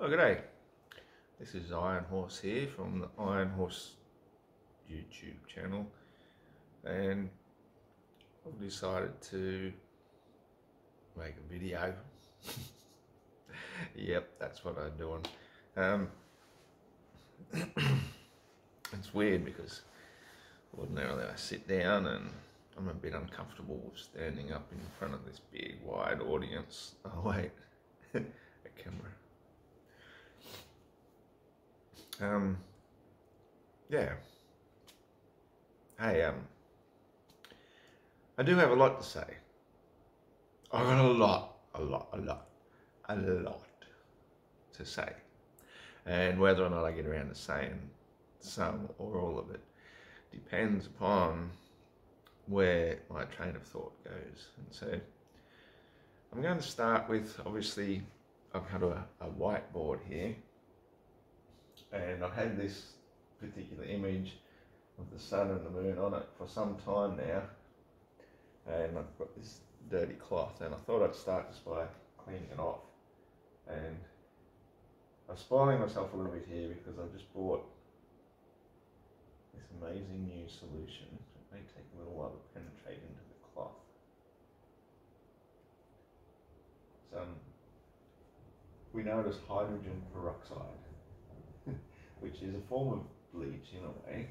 Oh, g'day. This is Iron Horse here from the Iron Horse YouTube channel, and I've decided to make a video. Yep, that's what I'm doing. It's weird because ordinarily I sit down and I'm a bit uncomfortable with standing up in front of this big wide audience. Oh wait, a camera. Yeah. Hey, I do have a lot to say. I've got a lot to say. And whether or not I get around to saying some or all of it depends upon where my train of thought goes. And so I'm going to start with, obviously, I've got a whiteboard here. And I've had this particular image of the sun and the moon on it for some time now, and I've got this dirty cloth, and I thought I'd start just by cleaning it off. And I'm spoiling myself a little bit here because I've just bought this amazing new solution. It may take a little while to penetrate into the cloth. We know it as hydrogen peroxide, which is a form of bleach in a way.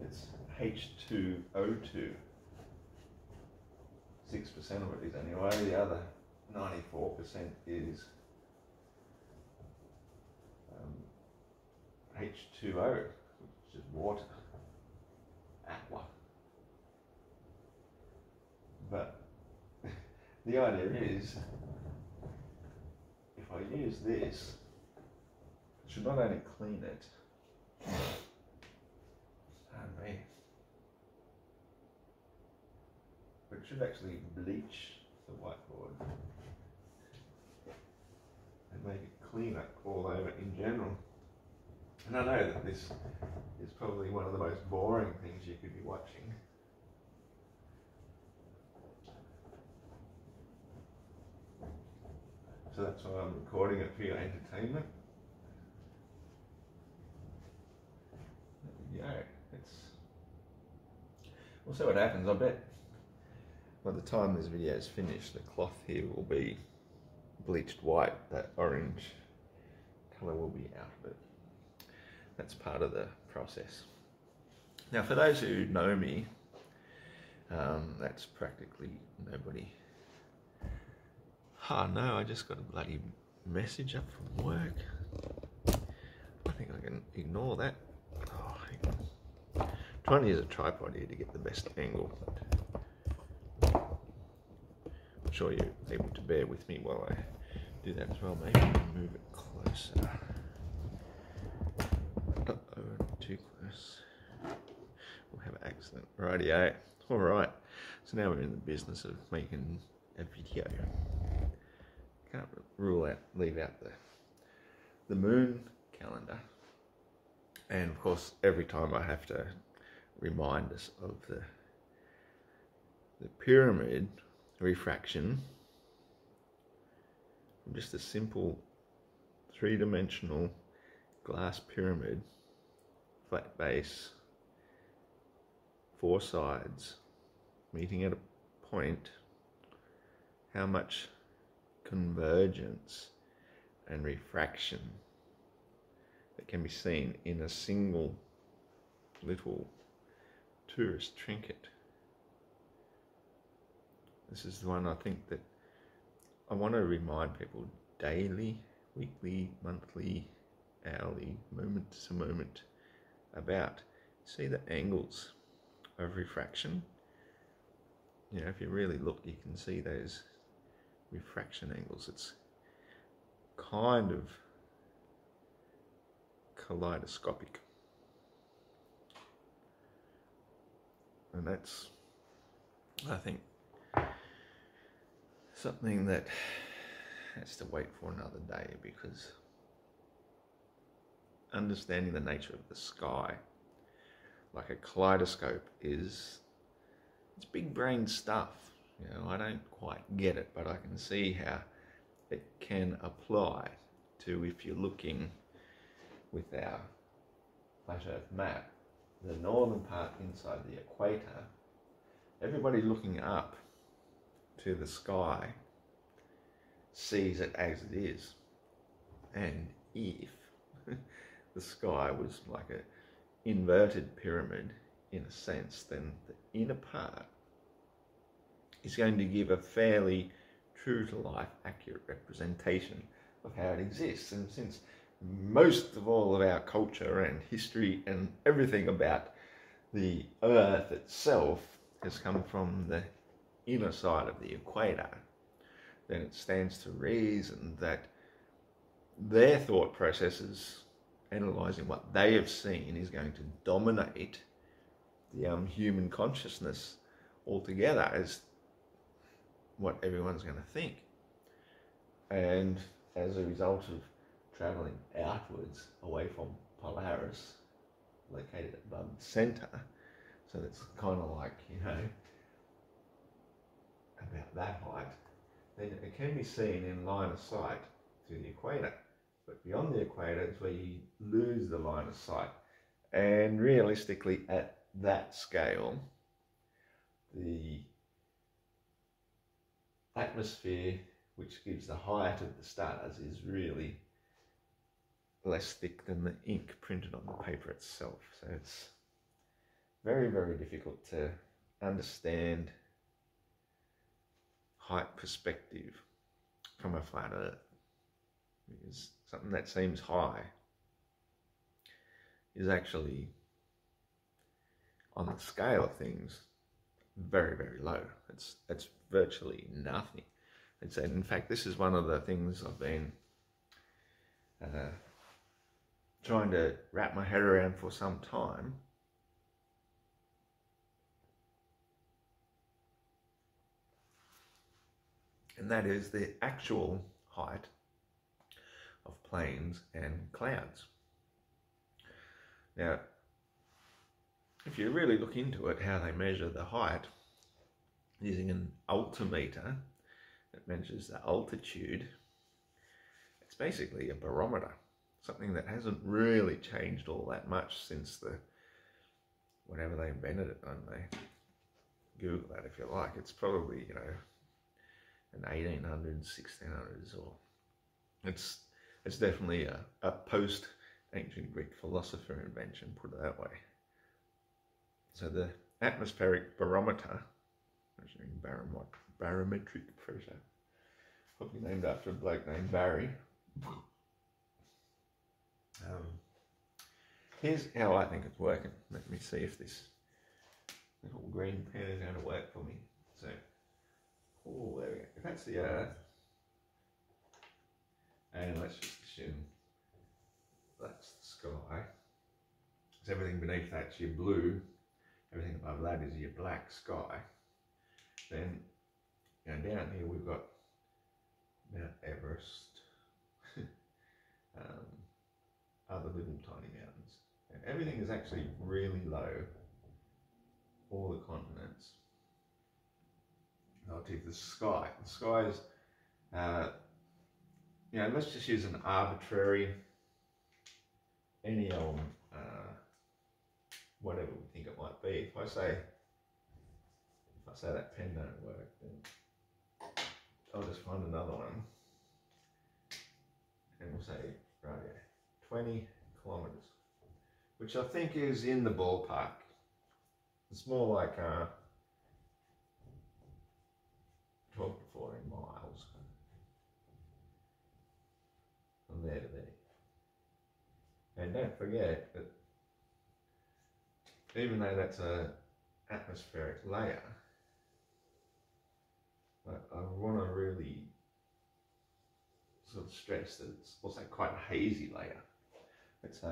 It's H2O2. 6% of it is anyway. The other 94% is H2O, which is water, aqua. But the idea is, if I use this, it should not only clean it, pardon me, but it should actually bleach the whiteboard and make it cleaner all over in general. And I know that this is probably one of the most boring things you could be watching. So that's why I'm recording it for your entertainment. Yeah, we'll see what happens. I bet by the time this video is finished, the cloth here will be bleached white. That orange colour will be out of it. That's part of the process. Now, for those who know me, that's practically nobody. Oh no, I just got a bloody message up from work. I think I can ignore that. Oh, hang on. I'm trying to use a tripod here to get the best angle. I'm sure you're able to bear with me while I do that as well. Maybe I can move it closer. Uh-oh, not too close. We'll have an accident. Rightio. Alright, so now we're in the business of making a video. Can't leave out the moon calendar. And of course, every time I have to remind us of the pyramid refraction from just a simple three-dimensional glass pyramid, flat base, four sides, meeting at a point, how much convergence and refraction that can be seen in a single little tourist trinket. This is the one I think that I want to remind people daily, weekly, monthly, hourly, moment to moment about. See the angles of refraction? You know, if you really look, you can see those refraction angles. It's kind of kaleidoscopic. And that's, I think, something that has to wait for another day, because understanding the nature of the sky, like a kaleidoscope, it's big brain stuff. You know, I don't quite get it, but I can see how it can apply to, if you're looking with our flat Earth map, the northern part inside the equator, everybody looking up to the sky sees it as it is. And if the sky was like an inverted pyramid in a sense, then the inner part is going to give a fairly true to life, accurate representation of how it exists. And since most of all of our culture and history and everything about the Earth itself has come from the inner side of the equator, then it stands to reason that their thought processes, analysing what they have seen, is going to dominate the human consciousness altogether as what everyone's going to think. And as a result of travelling outwards away from Polaris, located above the centre, so that's kind of like, you know, about that height, then it can be seen in line of sight to the equator. But beyond the equator is where you lose the line of sight. And realistically, at that scale, the atmosphere, which gives the height of the stars, is really less thick than the ink printed on the paper itself. So it's very, very difficult to understand height perspective from a flat Earth, because something that seems high is actually, on the scale of things, very, very low. It's virtually nothing. And so, in fact, this is one of the things I've been trying to wrap my head around for some time. And that is the actual height of planes and clouds. Now, if you really look into it, how they measure the height using an altimeter that measures the altitude, it's basically a barometer, something that hasn't really changed all that much since whenever they invented it. Don't they? Google that if you like. It's probably, you know, an 1800s, 1600s, or it's definitely a post-ancient Greek philosopher invention, put it that way. So the atmospheric barometer, measuring barometric pressure, probably named after a bloke named Barry. Here's how I think it's working. Let me see if this little green pen is going to work for me. So, oh, there we go. If that's the Earth, and let's just assume that's the sky, so everything beneath that's your blue, everything above that is your black sky. Then, you know, down here we've got Mount Everest, other little tiny mountains. And everything is actually really low, all the continents, relative to the sky. The sky is, you know, let's just use an arbitrary, any old, whatever we think it might be. If I say that pen don't work, then I'll just find another one, and we'll say, right here, 20 kilometers, which I think is in the ballpark. It's more like 12 to 14 miles from there to there. And don't forget that even though that's an atmospheric layer, I want to really sort of stress that it's also quite a hazy layer. It's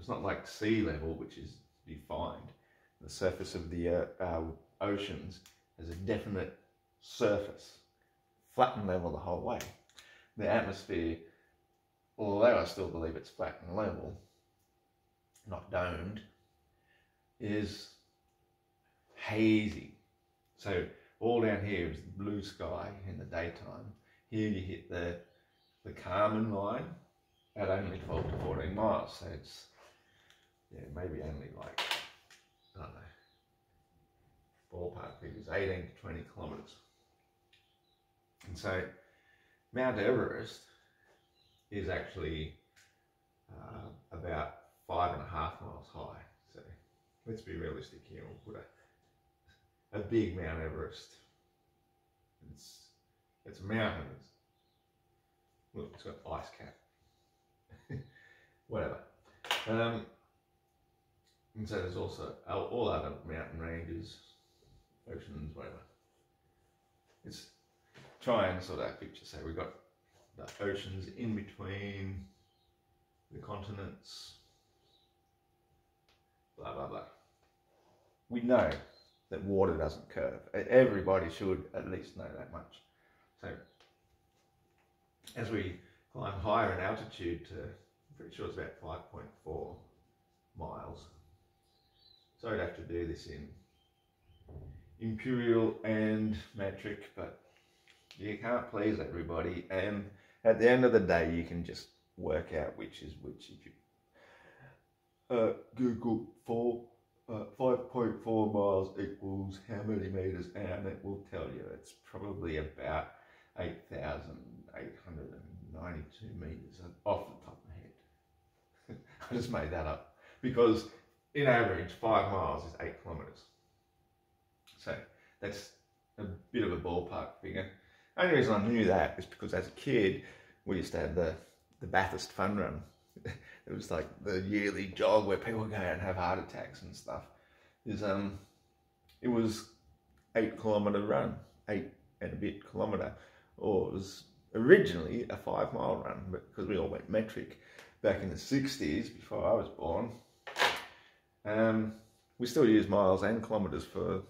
not like sea level, which is defined. The surface of the oceans has a definite surface, flat and level the whole way. The atmosphere, although I still believe it's flat and level, not domed, is hazy. So all down here is blue sky in the daytime. Here you hit the the Kármán line at only 12 to 14 miles. So it's, yeah, maybe only like, I don't know, ballpark figures, 18 to 20 kilometres. And so Mount Everest is actually about 5.5 miles high. So let's be realistic here. We'll put a big Mount Everest. It's a mountain. Look, it's got ice cap. Whatever. And so there's also all other mountain ranges, oceans, whatever. It's try and sort that picture. So we've got the oceans in between the continents, blah, blah, blah. We know that water doesn't curve. Everybody should at least know that much. So as we climb higher in altitude to, I'm pretty sure it's about 5.4 miles. So I'd have to do this in imperial and metric, but you can't please everybody. And at the end of the day, you can just work out which is which. If you Google 5.4 miles equals how many meters, and it will tell you it's probably about 8,892 meters off the top of my head. I just made that up because in average 5 miles is 8 kilometers. So that's a bit of a ballpark figure. The only reason I knew that is because as a kid we used to have the Bathurst Fun Run. It was like the yearly jog where people go out and have heart attacks and stuff. It was 8 kilometre run, 8 and a bit kilometre, or it was originally a 5 mile run, but because we all went metric back in the 60s before I was born, we still use miles and kilometres for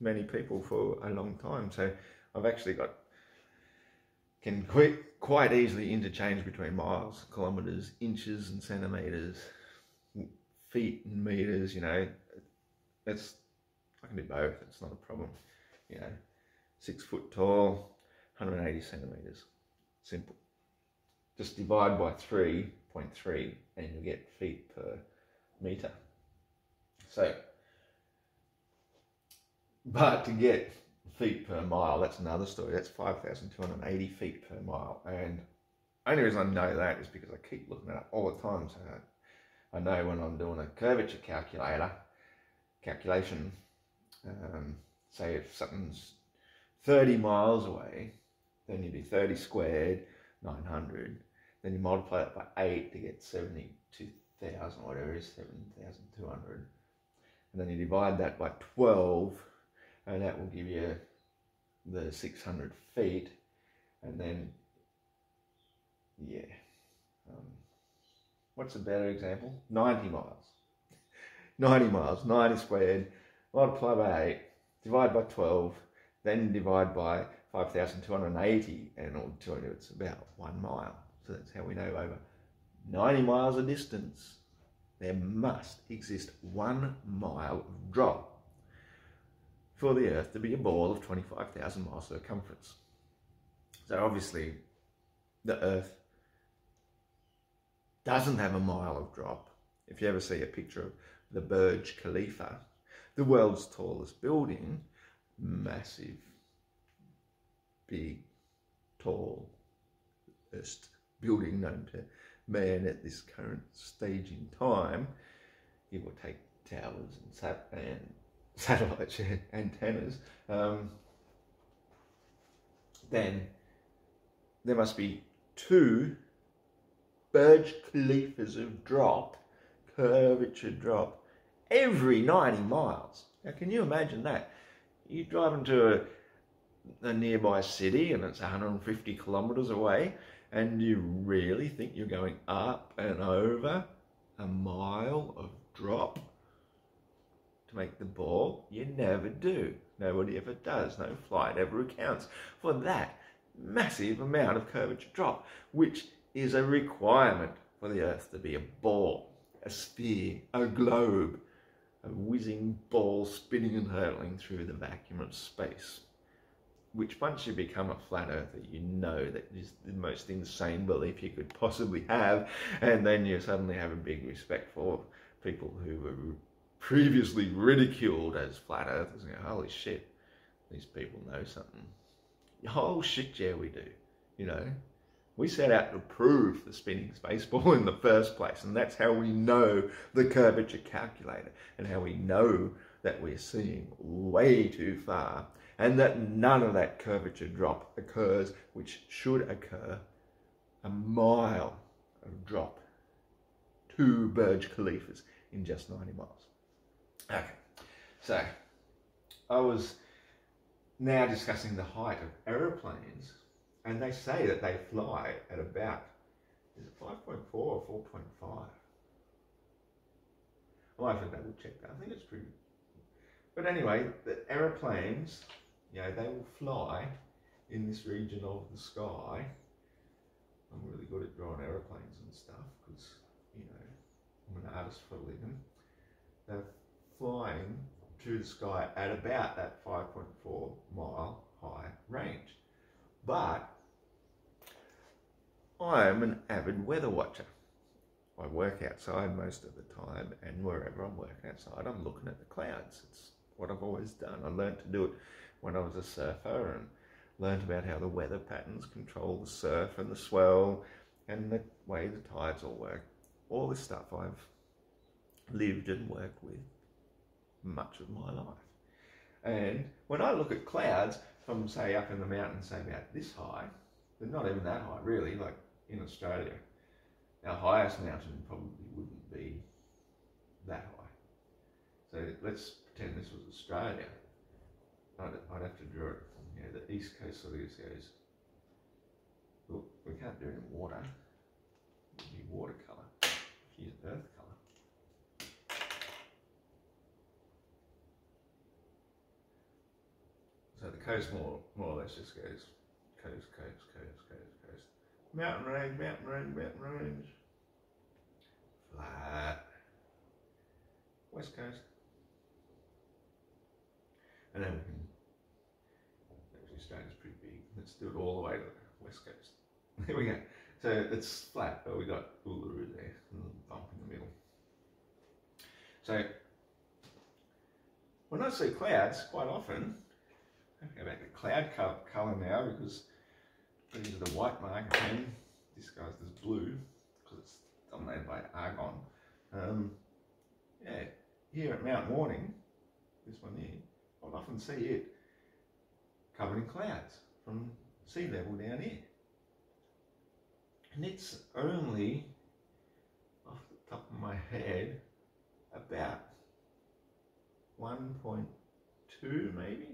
many people for a long time. So I've actually can quite easily interchange between miles, kilometres, inches and centimetres, feet and metres, you know. I can do both, it's not a problem, you know. 6 foot tall, 180 centimetres, simple. Just divide by 3.3 and you get feet per metre. So, but to get feet per mile, that's another story. That's 5,280 feet per mile. And the only reason I know that is because I keep looking it up all the time. So I know when I'm doing a curvature calculation, say if something's 30 miles away, then you do 30 squared, 900. Then you multiply it by 8 to get 72,000, whatever it is, 7,200. And then you divide that by 12, and that will give you the 600 feet. And then, yeah, what's a better example? 90 miles. 90 miles, 90 squared, multiply by 8, divide by 12, then divide by 5,280, and it'll tell you it's about 1 mile. So that's how we know over 90 miles of distance, there must exist 1 mile of drop for the Earth to be a ball of 25,000 miles circumference. So obviously the Earth doesn't have a mile of drop. If you ever see a picture of the Burj Khalifa, the world's tallest building, massive, big, tallest building known to man at this current stage in time, give or take towers and satellite antennas, then there must be 2 Burj Khalifas of drop, curvature drop, every 90 miles. Now can you imagine that? You drive into a nearby city and it's 150 kilometres away, and you really think you're going up and over a mile of drop to make the ball? You never do. Nobody ever does. No flight ever accounts for that massive amount of curvature drop, which is a requirement for the Earth to be a ball, a sphere, a globe, a whizzing ball spinning and hurtling through the vacuum of space. which once you become a flat earther, you know that is the most insane belief you could possibly have, and then you suddenly have a big respect for people who were previously ridiculed as flat earthers. You know, holy shit, these people know something. Oh shit, yeah, we do. You know, we set out to prove the spinning space ball in the first place, and that's how we know the curvature calculator, and how we know that we're seeing way too far, and that none of that curvature drop occurs, which should occur a mile of drop. 2 Burj Khalifas in just 90 miles. Okay, so I was now discussing the height of aeroplanes, and they say that they fly at about, is it 5.4 or 4.5? I'll have to double check that. I think it's pretty. But anyway, the aeroplanes, you know, they will fly in this region of the sky. I'm really good at drawing aeroplanes and stuff because, you know, I'm an artist for a living. They're flying through the sky at about that 5.4 mile high range. But I'm an avid weather watcher. I work outside most of the time, and wherever I'm working outside, I'm looking at the clouds. It's what I've always done. I learned to do it when I was a surfer, and learned about how the weather patterns control the surf and the swell and the way the tides all work. All this stuff I've lived and worked with much of my life. And when I look at clouds from, say, up in the mountains, say about this high, they're not even that high really, like in Australia. Our highest mountain probably wouldn't be that high. So let's pretend this was Australia. I'd have to draw it. You know, the east coast sort of goes, well, we can't do it in water. It would be watercolour. Use earth colour. So the coast more or less just goes coast, coast, coast, coast, coast. Mountain range, mountain range, mountain range. Flat. West coast. And then we can, actually Australia's pretty big. Let's do it all the way to the west coast. There we go. So it's flat, but we got Uluru there, a little bump in the middle. So when I see clouds, quite often, I go back to cloud colour now because these are the white marker pen. This guy's this blue because it's dominated by argon. Yeah, here at Mount Warning, this one here, I'll often see it covered in clouds from sea level down here. And it's only, off the top of my head, about 1.2 maybe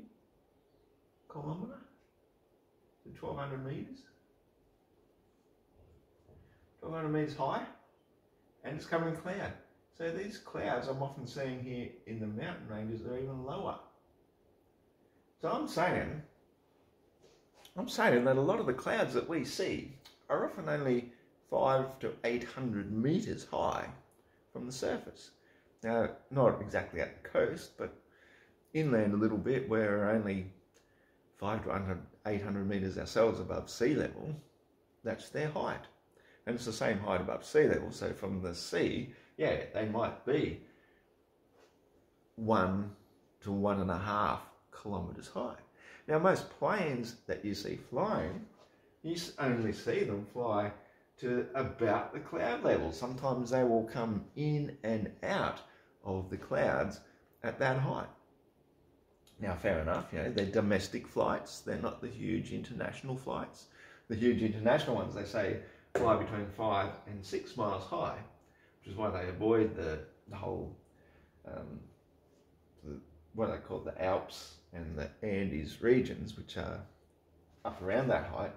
kilometre to 1,200 metres. 1,200 metres high, and it's covered in cloud. So these clouds I'm often seeing here in the mountain ranges are even lower. So I'm saying that a lot of the clouds that we see are often only 500 to 800 metres high from the surface. Now, not exactly at the coast, but inland a little bit, where we're only 500 to 800 metres ourselves above sea level. That's their height. And it's the same height above sea level, so from the sea, yeah, they might be 1 to 1.5 kilometres high. Now, most planes that you see flying, you only see them fly to about the cloud level. Sometimes they will come in and out of the clouds at that height. Now, fair enough, you know, they're domestic flights. They're not the huge international flights. The huge international ones, they say, fly between 5 and 6 miles high, which is why they avoid the whole, what they call the Alps and the Andes regions, which are up around that height,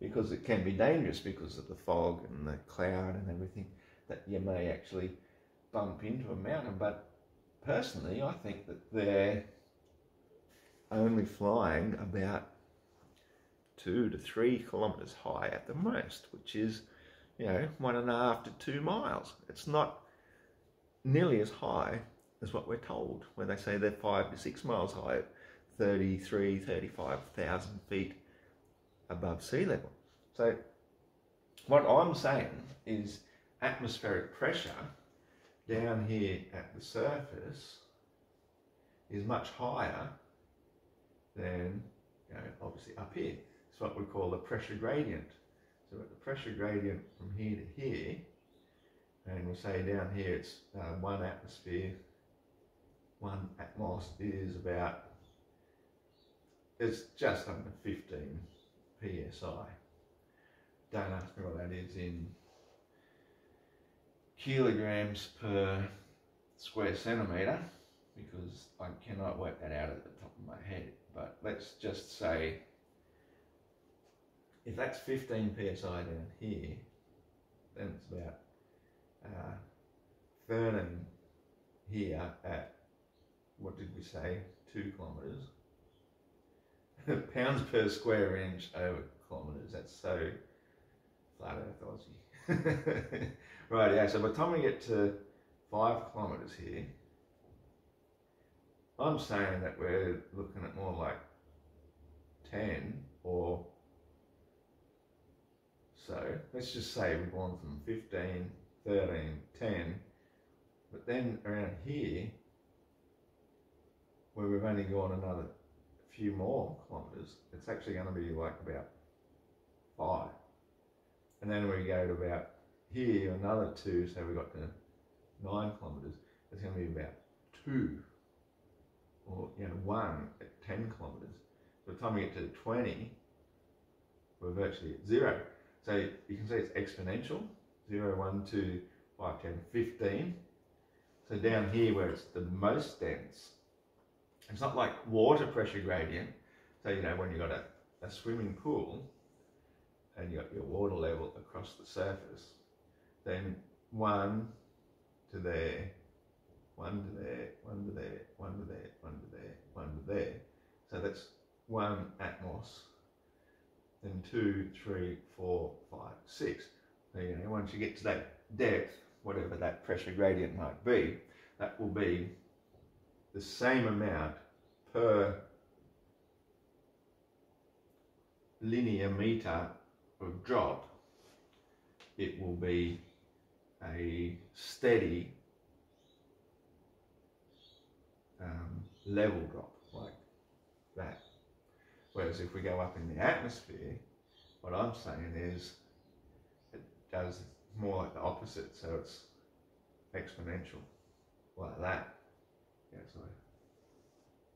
because it can be dangerous because of the fog and the cloud and everything, that you may actually bump into a mountain. But personally, I think that they're only flying about 2 to 3 kilometres high at the most, which is, you know, 1.5 to 2 miles. It's not nearly as high as what we're told when they say they're 5 to 6 miles high. 33, 35,000 feet above sea level. So what I'm saying is atmospheric pressure down here at the surface is much higher than, you know, obviously up here. It's what we call the pressure gradient. So we've got the pressure gradient from here to here, and we'll say down here it's 1 atmosphere, 1 atmos is about, it's just under 15 psi. Don't ask me what that is in kilograms per square centimetre, because I cannot work that out at the top of my head. But let's just say, if that's 15 psi down here, then it's about 13 here at, what did we say, 2 kilometres. Pounds per square inch over kilometres. That's so flat earth Aussie. Right, yeah, so by the time we get to 5 kilometres here, I'm saying that we're looking at more like 10 or so. Let's just say we've gone from 15, 13, 10, but then around here, where we've only gone another few more kilometres, it's actually going to be like about 5. And then we go to about here, another 2, so we got to 9 kilometres, it's going to be about 2. Or, you know, 1 at 10 kilometres. By the time we get to 20, we're virtually at 0. So you can see it's exponential. 0, 1, 2, 5, 10, 15. So down here where it's the most dense, it's not like water pressure gradient. So, you know, when you've got a swimming pool and you've got your water level across the surface, then 1 to there, 1 to there, 1 to there, 1 to there, 1 to there, 1 to there. So that's 1 atmos. Then 2, 3, 4, 5, 6. So, you know, once you get to that depth, whatever that pressure gradient might be, that will be the same amount per linear meter of drop. It will be a steady level drop like that. Whereas if we go up in the atmosphere, what I'm saying is it does more like the opposite, so it's exponential, like that. Yeah, sorry.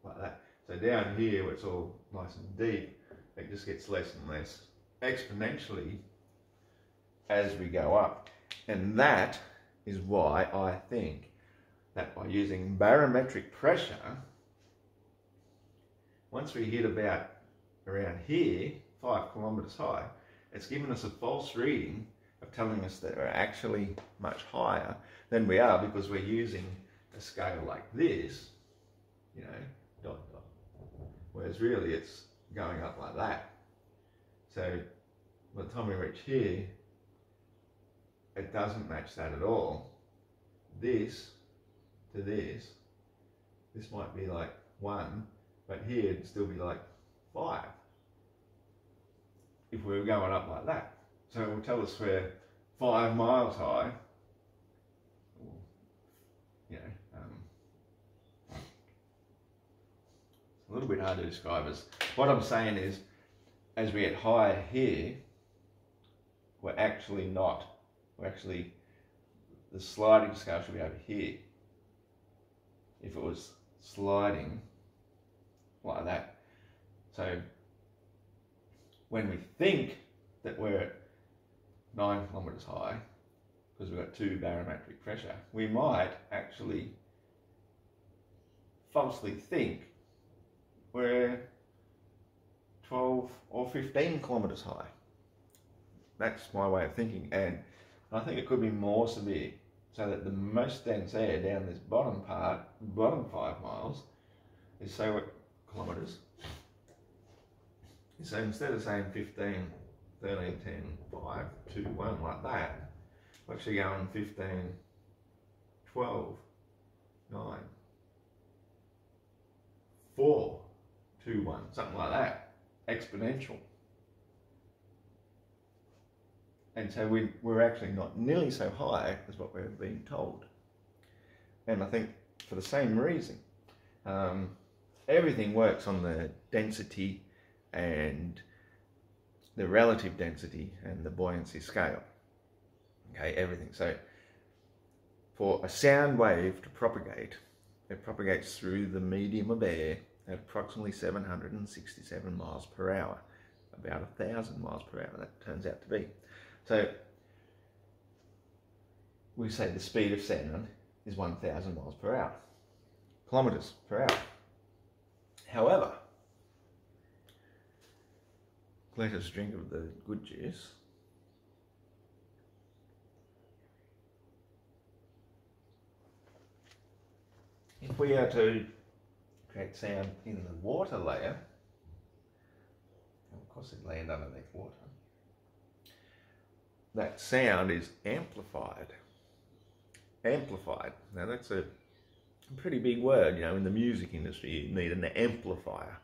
Like that. So down here where it's all nice and deep, it just gets less and less exponentially as we go up. And that is why I think that by using barometric pressure, once we hit about around here, 5 kilometres high, it's given us a false reading of telling us that we're actually much higher than we are, because we're using a scale like this, you know, dot, dot. Whereas really it's going up like that. So by the time we reach here, it doesn't match that at all. This to this might be like 1, but here it'd still be like 5 if we were going up like that. So it will tell us we're 5 miles high, or, you know, it's a little bit hard to describe. As what I'm saying is, as we get higher here, we're actually not. We're actually, the sliding scale should be over here. If it was sliding like that. So when we think that we're at 9 kilometres high, because we've got 2 barometric pressure, we might actually falsely think we're 12 or 15 kilometres high. That's my way of thinking, and I think it could be more severe, so that the most dense air down this bottom part, bottom 5 miles, is say what kilometres. So instead of saying 15, 13, 10, 5, 2, 1 like that, we're actually going 15, 12, 9, 4, 2-1, something like that, exponential. And so we're actually not nearly so high as what we're being told. And I think for the same reason, everything works on the density and the relative density and the buoyancy scale. Okay, everything. So for a sound wave to propagate, it propagates through the medium of air at approximately 767 miles per hour, about 1,000 miles per hour that turns out to be. So we say the speed of sound is 1,000 miles per hour, kilometers per hour. However, let us drink of the good juice. If we are to create sound in the water layer, of course it land underneath water, that sound is amplified. Amplified. Now that's a pretty big word, you know, in the music industry you need an amplifier.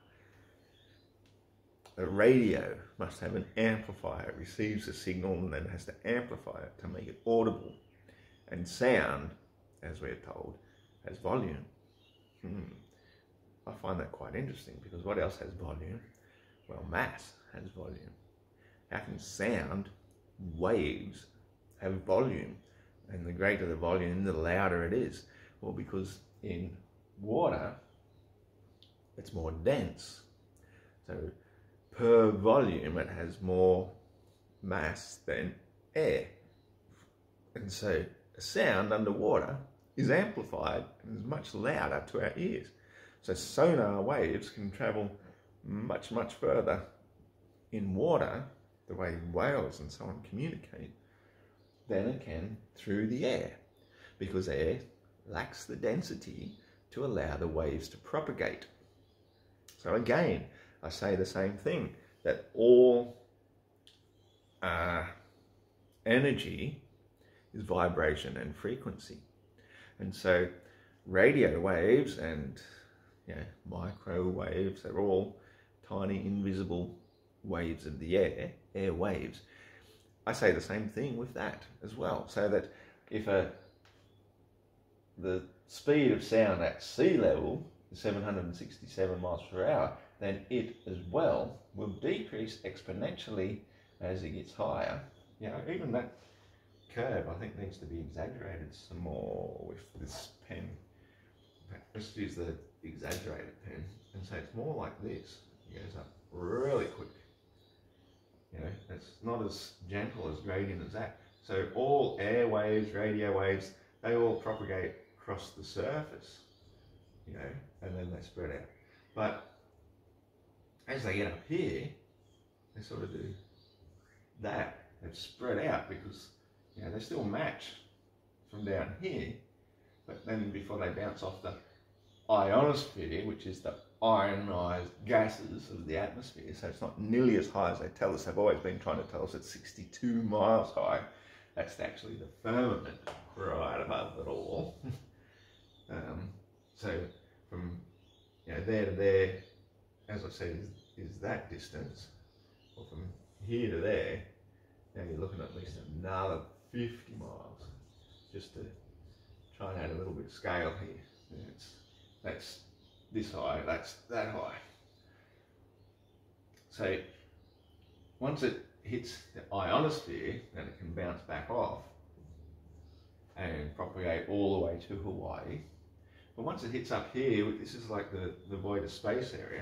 A radio must have an amplifier. It receives a signal and then has to amplify it to make it audible. And sound, as we're told, has volume. I find that quite interesting because what else has volume? Well, mass has volume. How can sound waves have volume? And the greater the volume, the louder it is. Well, because in water, it's more dense. So per volume, it has more mass than air. And so a sound underwater is amplified and is much louder to our ears. So sonar waves can travel much, much further in water, the way whales and so on communicate, than it can through the air, because air lacks the density to allow the waves to propagate. So again, I say the same thing, that all energy is vibration and frequency. And so radio waves and microwaves are all tiny invisible waves of the air waves. I say the same thing with that as well, so that if the speed of sound at sea level is 767 miles per hour, then it as well will decrease exponentially as it gets higher. You know, even that curve I think needs to be exaggerated some more with this pen. Let's use the exaggerated pen, and so it's more like this. It goes up really quick. You know, it's not as gentle as gradient as that. So all air waves, radio waves, they all propagate across the surface, you know, and then they spread out. But as they get up here, they sort of do that. They've spread out because, you know, they still match from down here, but then before they bounce off the ionosphere, which is the ionized gases of the atmosphere, so it's not nearly as high as they tell us. They've always been trying to tell us it's 62 miles high. That's actually the firmament right above it all. So from there to there, as I said, is that distance. Well, from here to there, now you're looking at least another 50 miles, just to try and add a little bit of scale here. That's this high, that's that high. So once it hits the ionosphere, then it can bounce back off and propagate all the way to Hawaii. But once it hits up here, this is like the void of space area.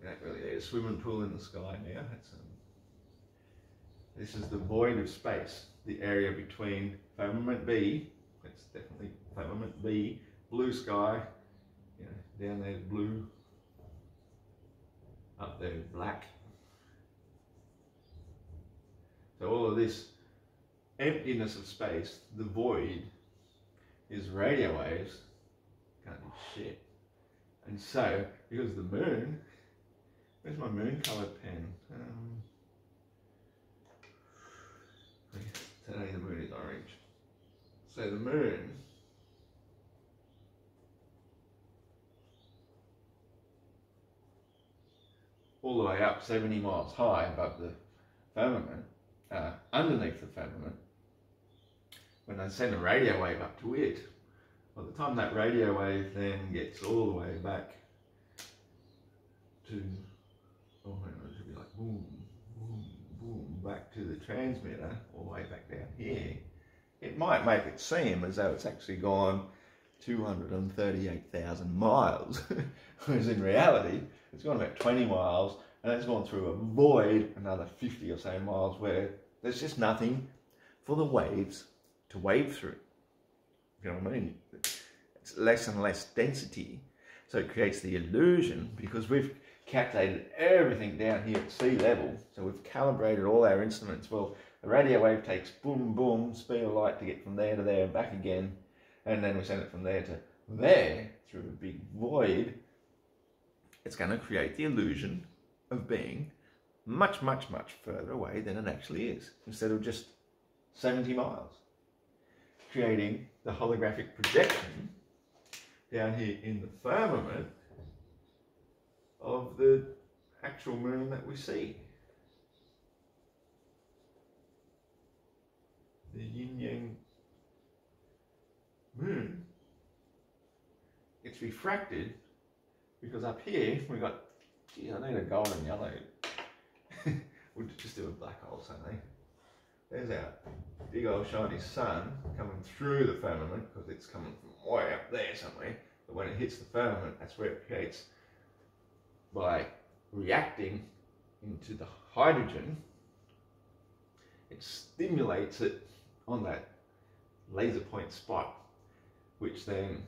You don't really need a swimming pool in the sky now. This is the void of space, the area between firmament B, that's definitely firmament B, blue sky, you know, down there's blue, up there black. So all of this emptiness of space, the void, is radio waves, can't do shit. And so, because the moon, where's my moon coloured pen? Today the moon is orange. So the moon up 70 miles high above the firmament, underneath the firmament, when they send a radio wave up to it, by the time that radio wave then gets all the way back to, oh, it should be like boom, boom, boom, back to the transmitter, all the way back down here, it might make it seem as though it's actually gone 238,000 miles, whereas in reality, it's gone about 20 miles, and it's gone through a void, another 50 or so miles, where there's just nothing for the waves to wave through. You know what I mean? It's less and less density, so it creates the illusion, because we've calculated everything down here at sea level, so we've calibrated all our instruments. Well, the radio wave takes boom, boom, speed of light to get from there to there and back again, and then we send it from there to there through a big void. It's going to create the illusion of being much, much, much further away than it actually is, instead of just 70 miles. Creating the holographic projection down here in the firmament of the actual moon that we see. The yin-yang moon, it's refracted because up here we got, gee, I need a golden yellow. We'll just do a black hole, something. There's our big old shiny sun coming through the firmament, because it's coming from way up there somewhere. But when it hits the firmament, that's where it creates, by reacting into the hydrogen, it stimulates it on that laser point spot, which then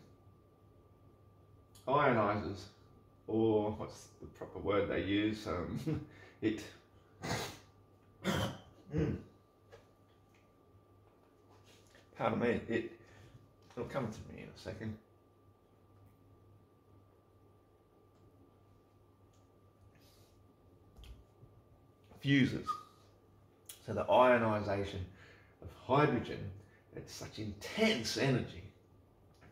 ionizes, or what's the proper word they use? It pardon me, it'll come to me in a second. Fuses. So the ionization of hydrogen at such intense energy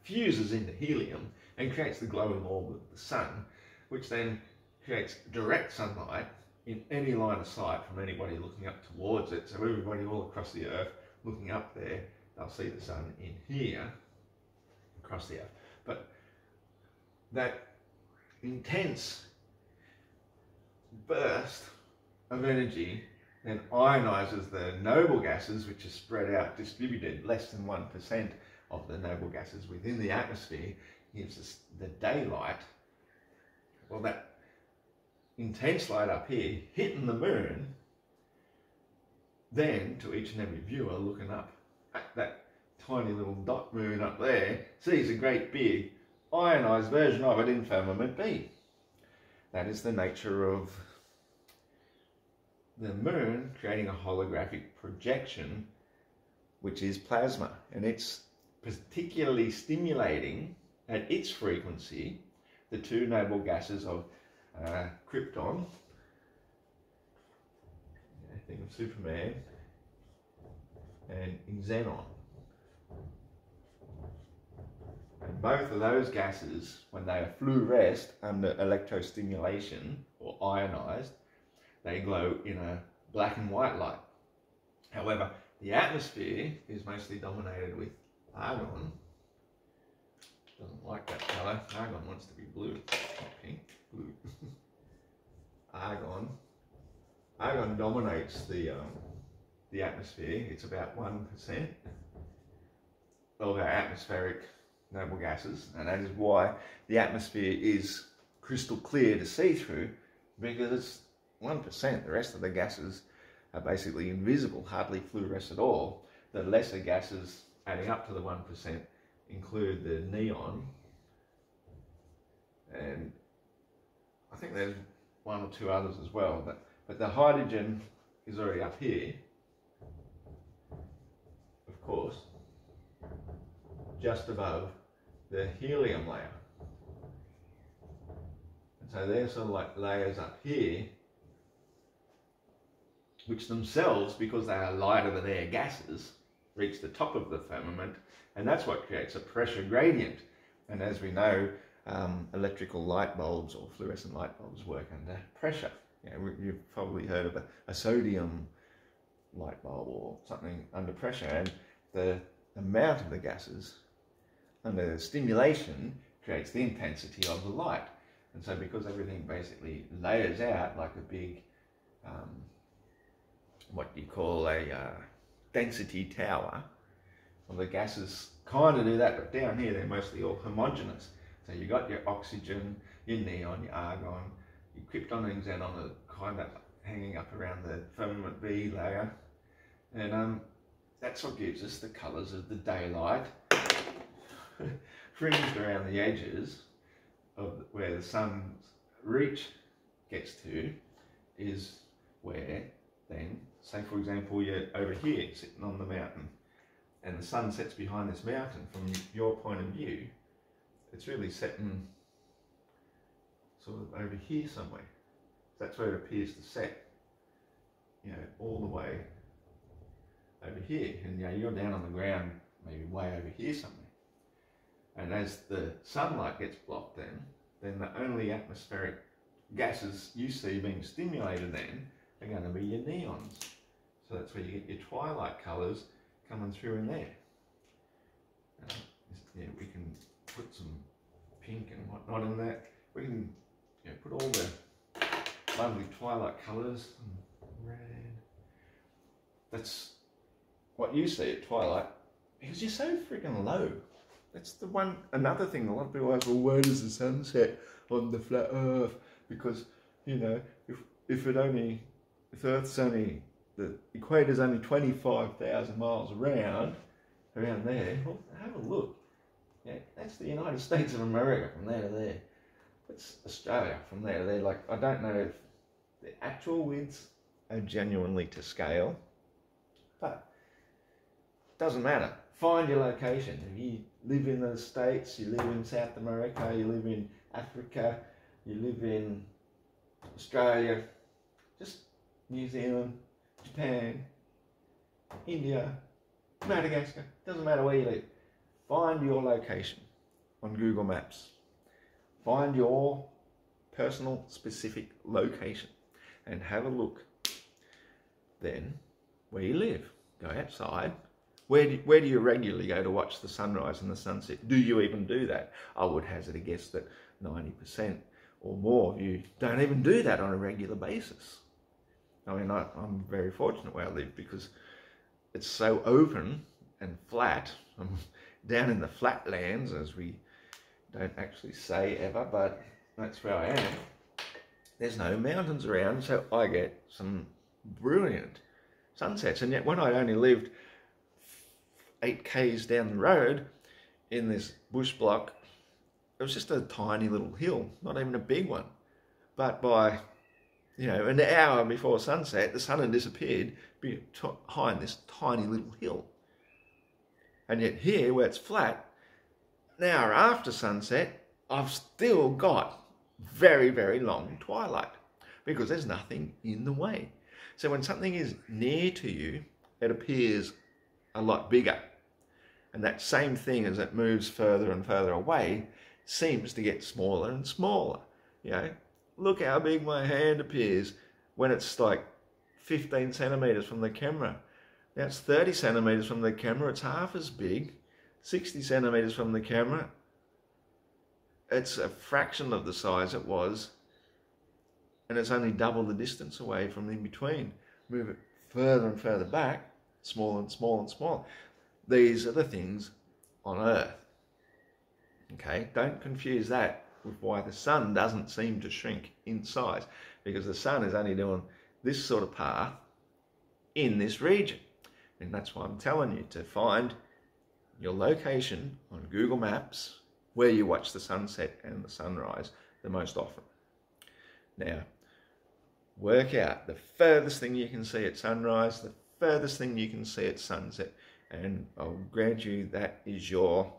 fuses into helium and creates the glowing orb of the sun, which then creates direct sunlight in any line of sight from anybody looking up towards it. So everybody all across the earth looking up there, they'll see the sun in here across the earth. But that intense burst of energy then ionizes the noble gases, which are spread out, distributed. Less than 1% of the noble gases within the atmosphere gives us the daylight. Well, that intense light up here hitting the moon, then to each and every viewer looking up at that tiny little dot moon up there, sees a great big ionized version of it in firmament B. That is the nature of the moon, creating a holographic projection, which is plasma, and it's particularly stimulating at its frequency the two noble gases of krypton, think of Superman, and xenon. And both of those gases, when they are fluoresced under electrostimulation or ionized, they glow in a black and white light. However, the atmosphere is mostly dominated with argon. Doesn't like that colour. Argon wants to be blue, not pink, blue. Argon dominates the atmosphere. It's about 1% of our atmospheric noble gases, and that is why the atmosphere is crystal clear to see through, because it's 1%. The rest of the gases are basically invisible, hardly fluoresce at all. The lesser gases adding up to the 1% include the neon, and I think there's one or two others as well, but the hydrogen is already up here, of course, just above the helium layer. And so there's sort of like layers up here, which themselves, because they are lighter than air gases, reach the top of the firmament, and that's what creates a pressure gradient. And as we know, electrical light bulbs or fluorescent light bulbs work under pressure. You know, you've probably heard of a sodium light bulb or something under pressure, and the amount of the gases under stimulation creates the intensity of the light. And so because everything basically layers out like a big, what you call a density tower, well, the gases kind of do that, but down here they're mostly all homogeneous. So you got your oxygen, your neon, your argon, your krypton and xenon are kind of hanging up around the firmament B layer, and that's what gives us the colours of the daylight, fringed around the edges of where the sun's reach gets to, is where then, say for example, you're over here sitting on the mountain, and the sun sets behind this mountain. From your point of view, it's really setting sort of over here somewhere. That's where it appears to set, you know, all the way over here. And you know, you're down on the ground, maybe way over here somewhere. And as the sunlight gets blocked then the only atmospheric gases you see being stimulated then are going to be your neons. So that's where you get your twilight colours coming through in there. Yeah, we can put some pink and whatnot in that. We can, you know, put all the lovely twilight colours and red. That's what you see at twilight, because you're so freaking low. That's the one, another thing, a lot of people ask, well, where does the sun set on the flat earth? Because, you know, if Earth's only, the equator's only 25,000 miles around there, well, have a look. Yeah, that's the United States of America from there to there. That's Australia from there to there. Like, I don't know if the actual widths are genuinely to scale, but it doesn't matter. Find your location. If you live in the States, you live in South America, you live in Africa, you live in Australia, just New Zealand, Japan, India, Madagascar, doesn't matter where you live. Find your location on Google Maps. Find your personal specific location and have a look then where you live. Go outside. Where do you regularly go to watch the sunrise and the sunset? Do you even do that? I would hazard a guess that 90% or more of you don't even do that on a regular basis. I mean, I'm very fortunate where I live because it's so open and flat. I'm down in the flatlands, as we don't actually say ever, but that's where I am. There's no mountains around, so I get some brilliant sunsets. And yet when I only lived 8 k's down the road in this bush block, it was just a tiny little hill, not even a big one. But by, you know, an hour before sunset, the sun had disappeared behind this tiny little hill. And yet here, where it's flat, an hour after sunset, I've still got very, very long twilight because there's nothing in the way. So when something is near to you, it appears a lot bigger. And that same thing as it moves further and further away seems to get smaller and smaller. You know, look how big my hand appears when it's like 15 centimeters from the camera. Now it's 30 centimeters from the camera, it's half as big. 60 centimeters from the camera, it's a fraction of the size it was, and it's only double the distance away from in between. Move it further and further back, smaller and smaller and smaller. These are the things on Earth. Okay, don't confuse that with why the sun doesn't seem to shrink in size, because the sun is only doing this sort of path in this region. And that's why I'm telling you to find your location on Google Maps where you watch the sunset and the sunrise the most often. Now, work out the furthest thing you can see at sunrise, the furthest thing you can see at sunset, and I'll grant you that is your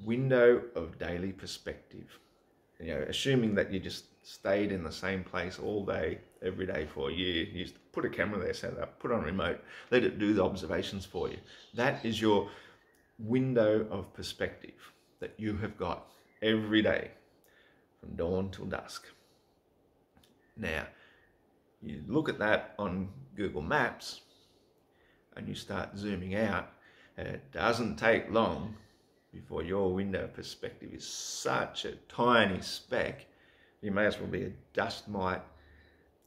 window of daily perspective. You know, assuming that you just stayed in the same place all day, every day for a year, you just put a camera there, set it up, put on a remote, let it do the observations for you. That is your window of perspective that you have got every day from dawn till dusk. Now, you look at that on Google Maps and you start zooming out, and it doesn't take long before your window perspective is such a tiny speck, you may as well be a dust mite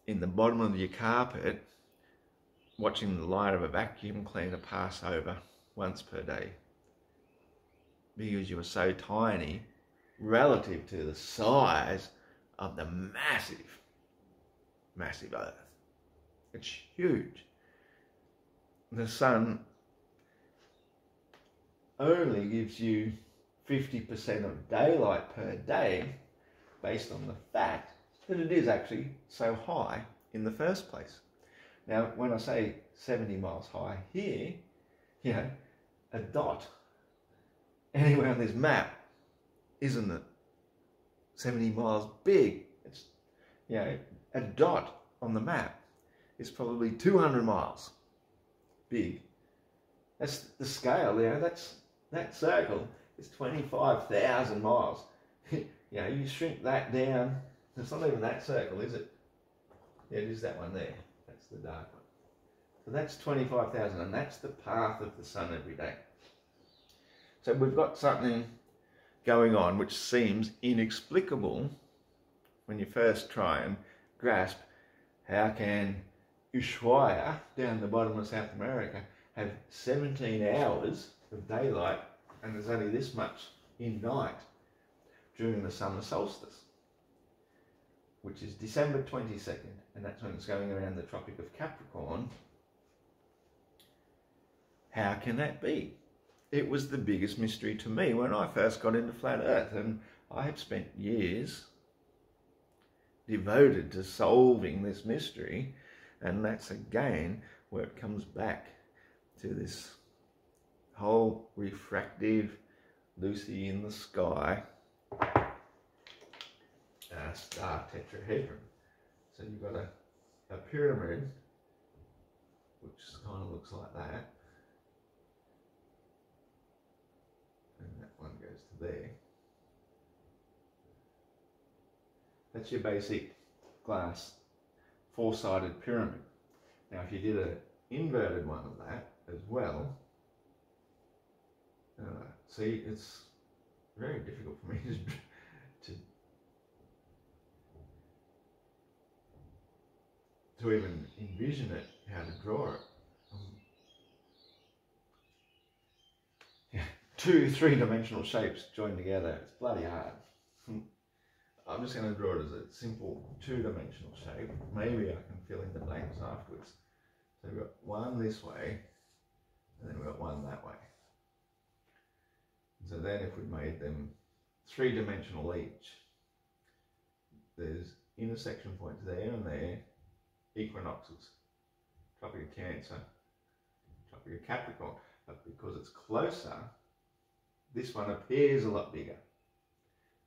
in the bottom of your carpet watching the light of a vacuum cleaner pass over once per day, because you are so tiny relative to the size of the massive, massive Earth. It's huge. The sun only gives you 50% of daylight per day based on the fact that it is actually so high in the first place. Now, when I say 70 miles high here, you know, a dot anywhere on this map isn't it 70 miles big. It's, you know, a dot on the map is probably 200 miles big. That's the scale, you know, that circle is 25,000 miles. You know, you shrink that down, it's not even that circle, is it? Yeah, it is that one there. That's the dark one. So that's 25,000, and that's the path of the sun every day. So we've got something going on which seems inexplicable when you first try and grasp how can Ushuaia, down the bottom of South America, have 17 hours of daylight and there's only this much in night during the summer solstice, which is December 22nd, and that's when it's going around the Tropic of Capricorn. How can that be? It was the biggest mystery to me when I first got into flat Earth, and I have spent years devoted to solving this mystery, and that's again where it comes back to this whole refractive Lucy in the sky star tetrahedron. So you've got a pyramid which kind of looks like that, and that one goes to there. That's your basic glass four-sided pyramid. Now if you did an inverted one of that as well, see, it's very difficult for me to even envision it, how to draw it. Yeah, 2 3-dimensional shapes joined together, it's bloody hard. I'm just going to draw it as a simple 2-dimensional shape. Maybe I can fill in the blanks afterwards. So we've got one this way, and then we've got one that way. So then if we made them 3-dimensional each, there's intersection points there and there, equinoxes, Tropic of Cancer, Tropic of Capricorn. But because it's closer, this one appears a lot bigger.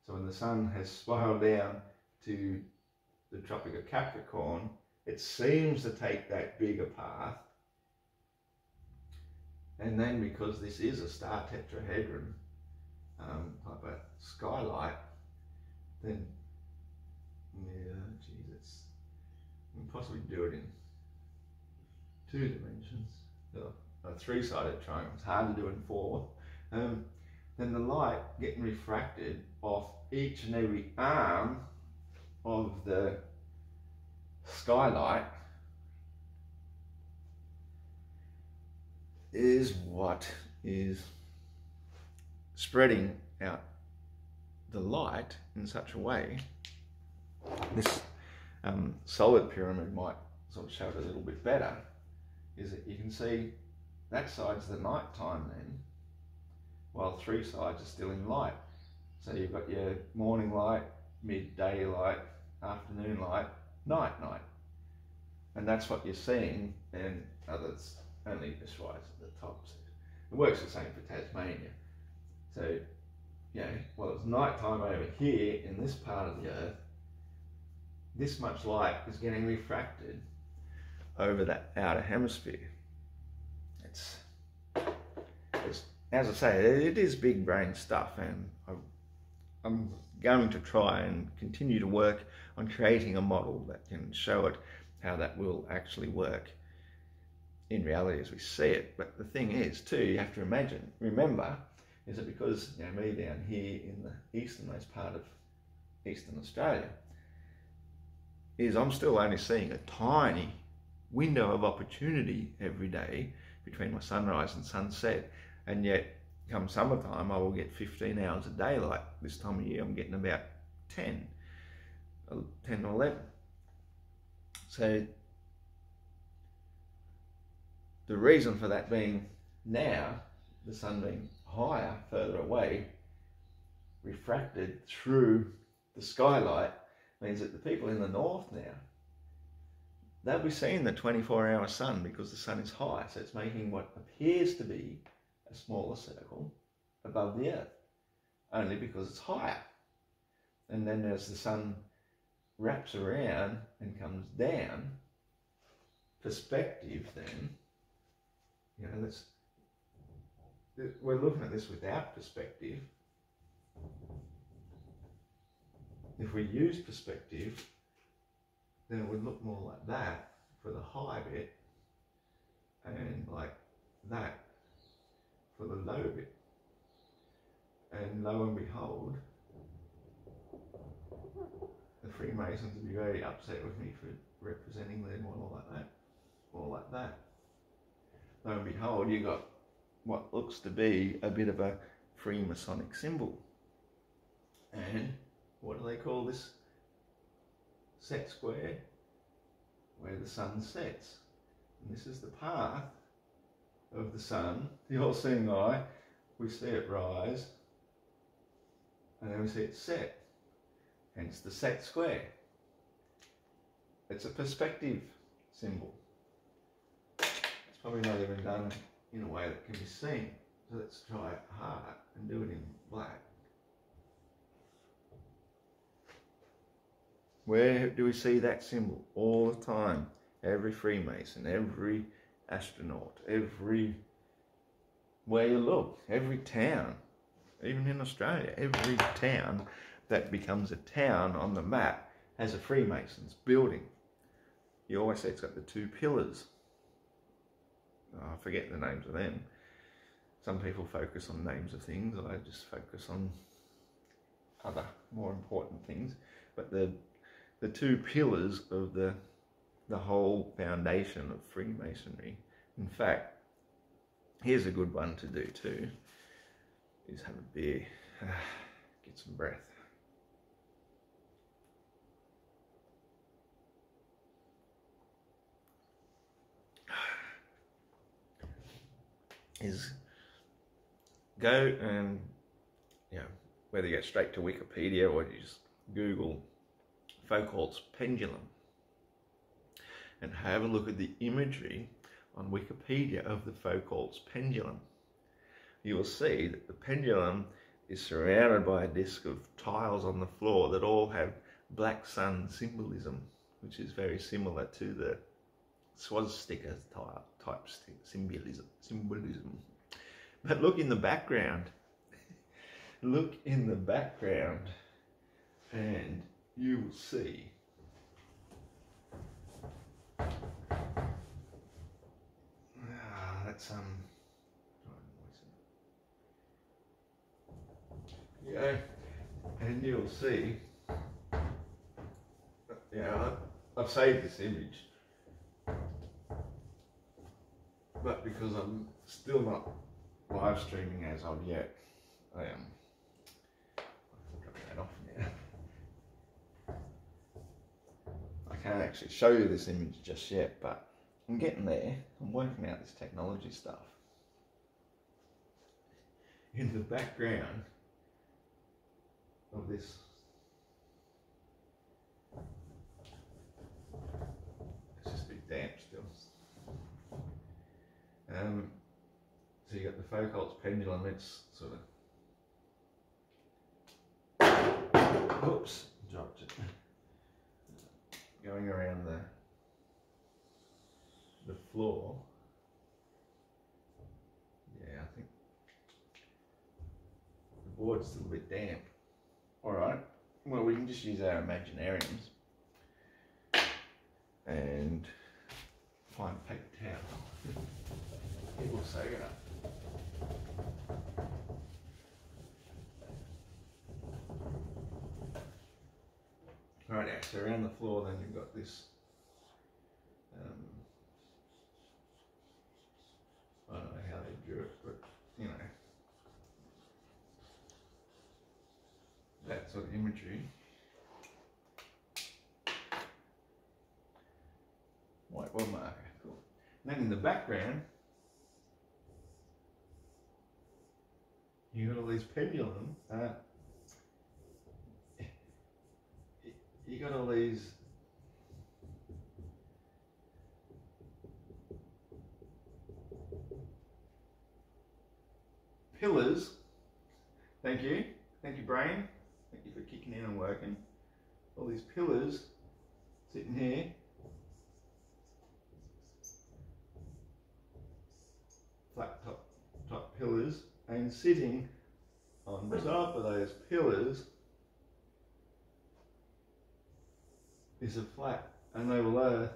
So when the sun has spiraled down to the Tropic of Capricorn, it seems to take that bigger path. And then because this is a star tetrahedron type of skylight, then, yeah, geez, you can possibly do it in 2 dimensions. A 3-sided triangle, it's hard to do in 4. Then the light getting refracted off each and every arm of the skylight is what is spreading out the light in such a way. This solid pyramid might sort of show it a little bit better, is that you can see that side's the night time then, while 3 sides are still in light. So you've got your morning light, midday light, afternoon light, night. And that's what you're seeing, and others only Ushuaia's at the top. So it works the same for Tasmania. So, you know, while it's night time over here in this part of the Earth, this much light is getting refracted over that outer hemisphere. It's as I say, it is big brain stuff, and I'm going to try and continue to work on creating a model that can show it how that will actually work in reality as we see it. But the thing is too, you have to remember, is that because me down here in the easternmost part of Eastern Australia, is I'm still only seeing a tiny window of opportunity every day between my sunrise and sunset, and yet come summertime I will get 15 hours of daylight. This time of year I'm getting about 10 or 11. So the reason for that being now, the sun being higher, further away, refracted through the skylight, means that the people in the north now, they'll be seeing the 24-hour sun because the sun is high. So it's making what appears to be a smaller circle above the earth, only because it's higher. And then as the sun wraps around and comes down, perspective then, we're looking at this without perspective. If we use perspective, then it would look more like that for the high bit and like that for the low bit. And lo and behold, the Freemasons would be very upset with me for representing their model like that, or like that. Lo and behold, you got what looks to be a bit of a Freemasonic symbol. And what do they call this set square? Where the sun sets. And this is the path of the sun, the all-seeing eye. We see it rise, and then we see it set. Hence the set square. It's a perspective symbol. It's probably not even done in a way that can be seen. So let's try it hard and do it in black. Where do we see that symbol? All the time. Every Freemason, every astronaut, every where you look, every town, even in Australia, every town that becomes a town on the map has a Freemasons building. You always say it's got the two pillars. I forget the names of them. Some people focus on names of things. I just focus on other more important things. But the two pillars of the whole foundation of Freemasonry. In fact, here's a good one to do too, is have a beer, get some breath. Is go and, whether you go straight to Wikipedia or you just Google Foucault's pendulum and have a look at the imagery on Wikipedia of the Foucault's pendulum. You will see that the pendulum is surrounded by a disc of tiles on the floor that all have black sun symbolism, which is very similar to the swastika type symbolism. But look in the background. Look in the background and you will see that's and you'll see, I've saved this image, but because I'm still not live streaming as of yet, I am dropping that off now. I can't actually show you this image just yet, but I'm getting there. I'm working out this technology stuff. In the background of this, it's just a bit damp still. So you got the Foucault's pendulum. It's sort of, oops, dropped it. Going around the floor. Yeah, I think the board's still a bit damp. All right. well, we can just use our imaginariums and find a paper towel. It will soak it up. Right now, so around the floor then you've got this, I don't know how they drew it, but you know, that sort of imagery. Whiteboard marker, cool. And then in the background, you got all these pendulums. You got all these pillars. Thank you brain. Thank you for kicking in and working. All these pillars sitting here. Flat top pillars, and sitting on top of those pillars is a flat and oval earth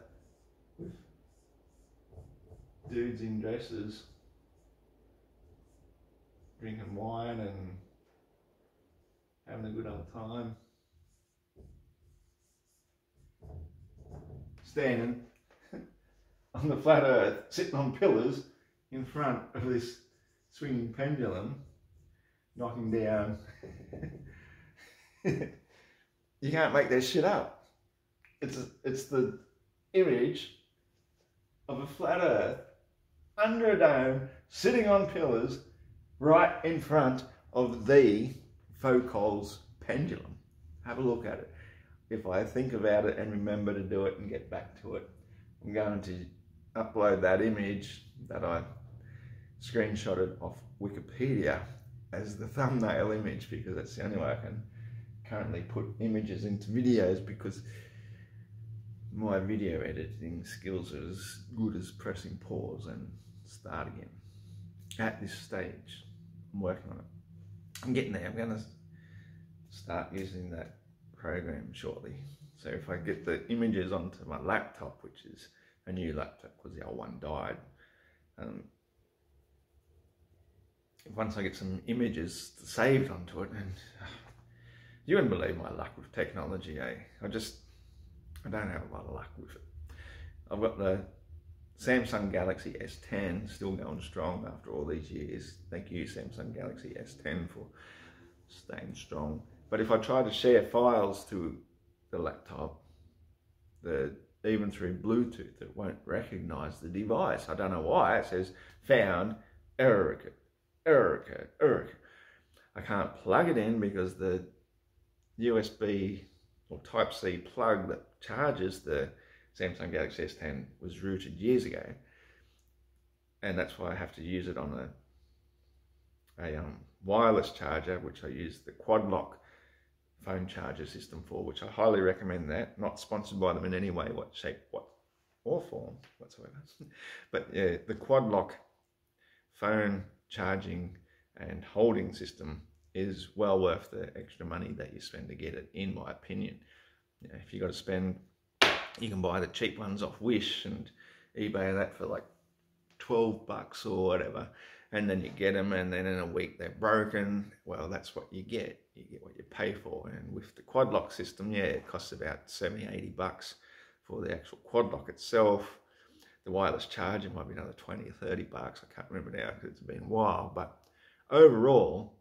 with dudes in dresses drinking wine and having a good old time, standing on the flat earth, sitting on pillars in front of this swinging pendulum, knocking down. You can't make this shit up. It's the image of a flat earth under a dome, sitting on pillars, right in front of the Foucault's pendulum. Have a look at it. If I think about it and remember to do it and get back to it, I'm going to upload that image that I screenshotted off Wikipedia as the thumbnail image, because that's the only way I can currently put images into videos, because my video editing skills are as good as pressing pause and start again. At this stage, I'm working on it. I'm getting there. I'm going to start using that program shortly. So if I get the images onto my laptop, which is a new laptop because the old one died, once I get some images saved onto it, and you wouldn't believe my luck with technology, eh? I don't have a lot of luck with it. I've got the Samsung Galaxy S10 still going strong after all these years. Thank you, Samsung Galaxy S10, for staying strong. But if I try to share files to the laptop, even through Bluetooth, it won't recognize the device. I don't know why. It says found, error code, error code, error code. I can't plug it in because the USB or Type-C plug that charges the Samsung Galaxy S10 was routed years ago, and that's why I have to use it on a wireless charger, which I use the quad lock phone charger system for, which I highly recommend. That, not sponsored by them in any way, what shape, what or form whatsoever. But yeah, the quad lock phone charging and holding system is well worth the extra money that you spend to get it, in my opinion. You know, if you got to spend, you can buy the cheap ones off Wish and eBay that for like $12 or whatever, and then you get them, and then in a week they're broken. Well, that's what you get. You get what you pay for. And with the quad lock system, yeah, it costs about $70-80 for the actual quad lock itself. The wireless charger might be another $20 or $30. I can't remember now because it's been a while. But overall,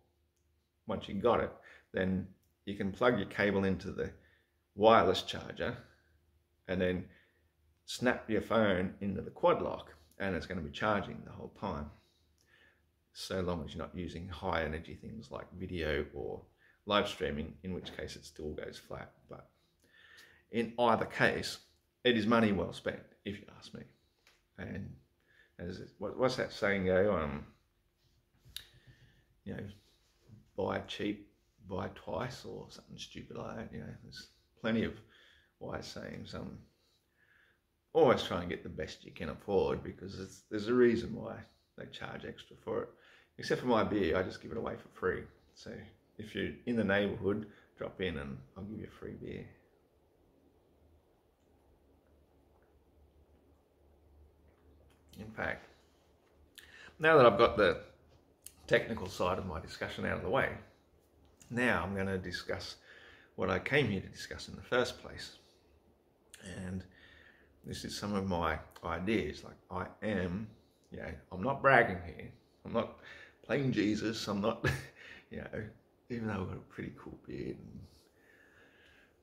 once you got it, then you can plug your cable into the wireless charger and then snap your phone into the quad lock, and it's going to be charging the whole time, so long as you're not using high energy things like video or live streaming, in which case it still goes flat. But in either case, it is money well spent, if you ask me. And as what's that saying go? You know, buy cheap, buy twice, or something stupid like that. You know, there's plenty of wise sayings. Always try and get the best you can afford, because there's a reason why they charge extra for it. Except for my beer, I just give it away for free. So if you're in the neighbourhood, drop in and I'll give you a free beer. In fact, now that I've got the technical side of my discussion out of the way, now I'm going to discuss what I came here to discuss in the first place. And this is some of my ideas. Like, I am, I'm not bragging here. I'm not playing Jesus. I'm not, even though I've got a pretty cool beard and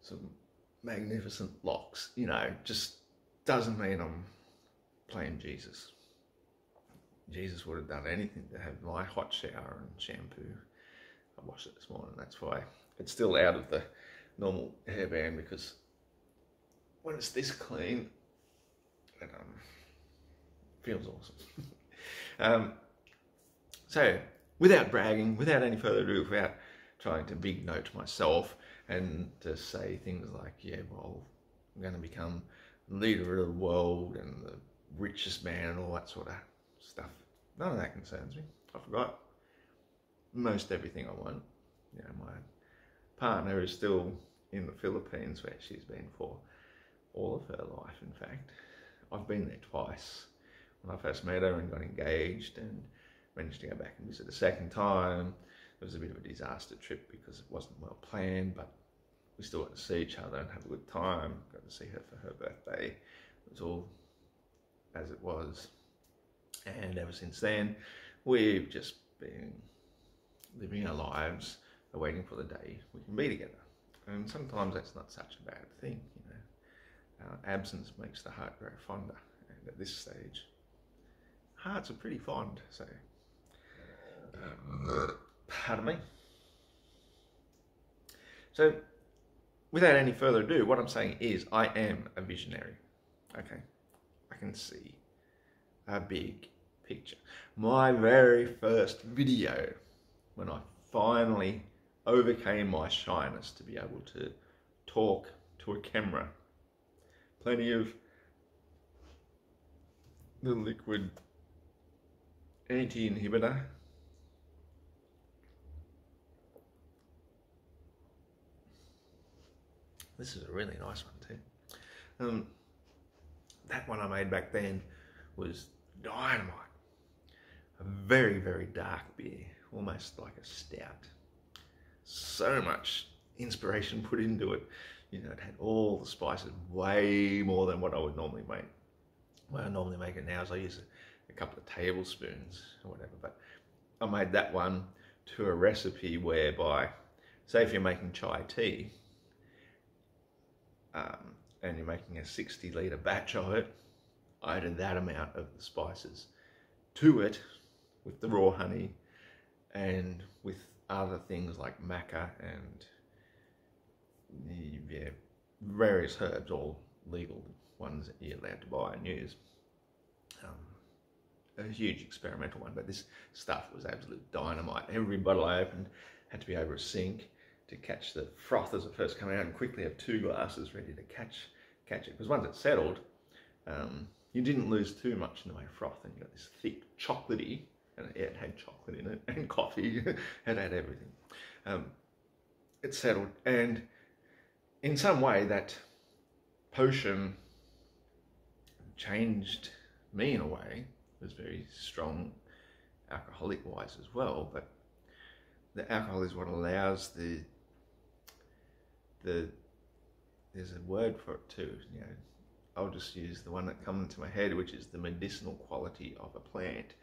some magnificent locks, just doesn't mean I'm playing Jesus. Jesus would have done anything to have my hot shower and shampoo. I washed it this morning. That's why it's still out of the normal hairband, because when it's this clean, it feels awesome. So, without bragging, without any further ado, without trying to big note myself and to say things like, I'm going to become leader of the world and the richest man and all that sort of stuff. None of that concerns me. I forgot most everything I want. My partner is still in the Philippines, where she's been for all of her life, in fact. I've been there twice. When I first met her and got engaged and managed to go back and visit a second time. It was a bit of a disaster trip because it wasn't well planned, but we still got to see each other and have a good time. Got to see her for her birthday. It was all as it was. And ever since then, we've just been living our lives, waiting for the day we can be together. And sometimes that's not such a bad thing, absence makes the heart grow fonder. And at this stage, hearts are pretty fond, so pardon me. So, without any further ado, what I'm saying is I am a visionary. Okay, I can see a big picture. My very first video, when I finally overcame my shyness to be able to talk to a camera, plenty of the liquid anti-inhibitor, this is a really nice one too. That one I made back then was dynamite. A very, very dark beer, almost like a stout. So much inspiration put into it. It had all the spices, way more than what I would normally make. What I normally make it now is I use a couple of tablespoons or whatever, but I made that one to a recipe whereby, say if you're making chai tea, and you're making a 60-litre batch of it, I added that amount of the spices to it with the raw honey and with other things like maca and various herbs, all legal ones that you're allowed to buy and use. A huge experimental one, but this stuff was absolute dynamite. Every bottle I opened had to be over a sink to catch the froth as it first came out, and quickly have 2 glasses ready to catch it. Because once it settled, you didn't lose too much in the way of froth, and you got this thick chocolatey, and it had chocolate in it, and coffee, it had everything. It settled, and in some way that potion changed me in a way. It was very strong alcoholic wise as well, but the alcohol is what allows there's a word for it too, I'll just use the one that comes into my head, which is the medicinal quality of a plant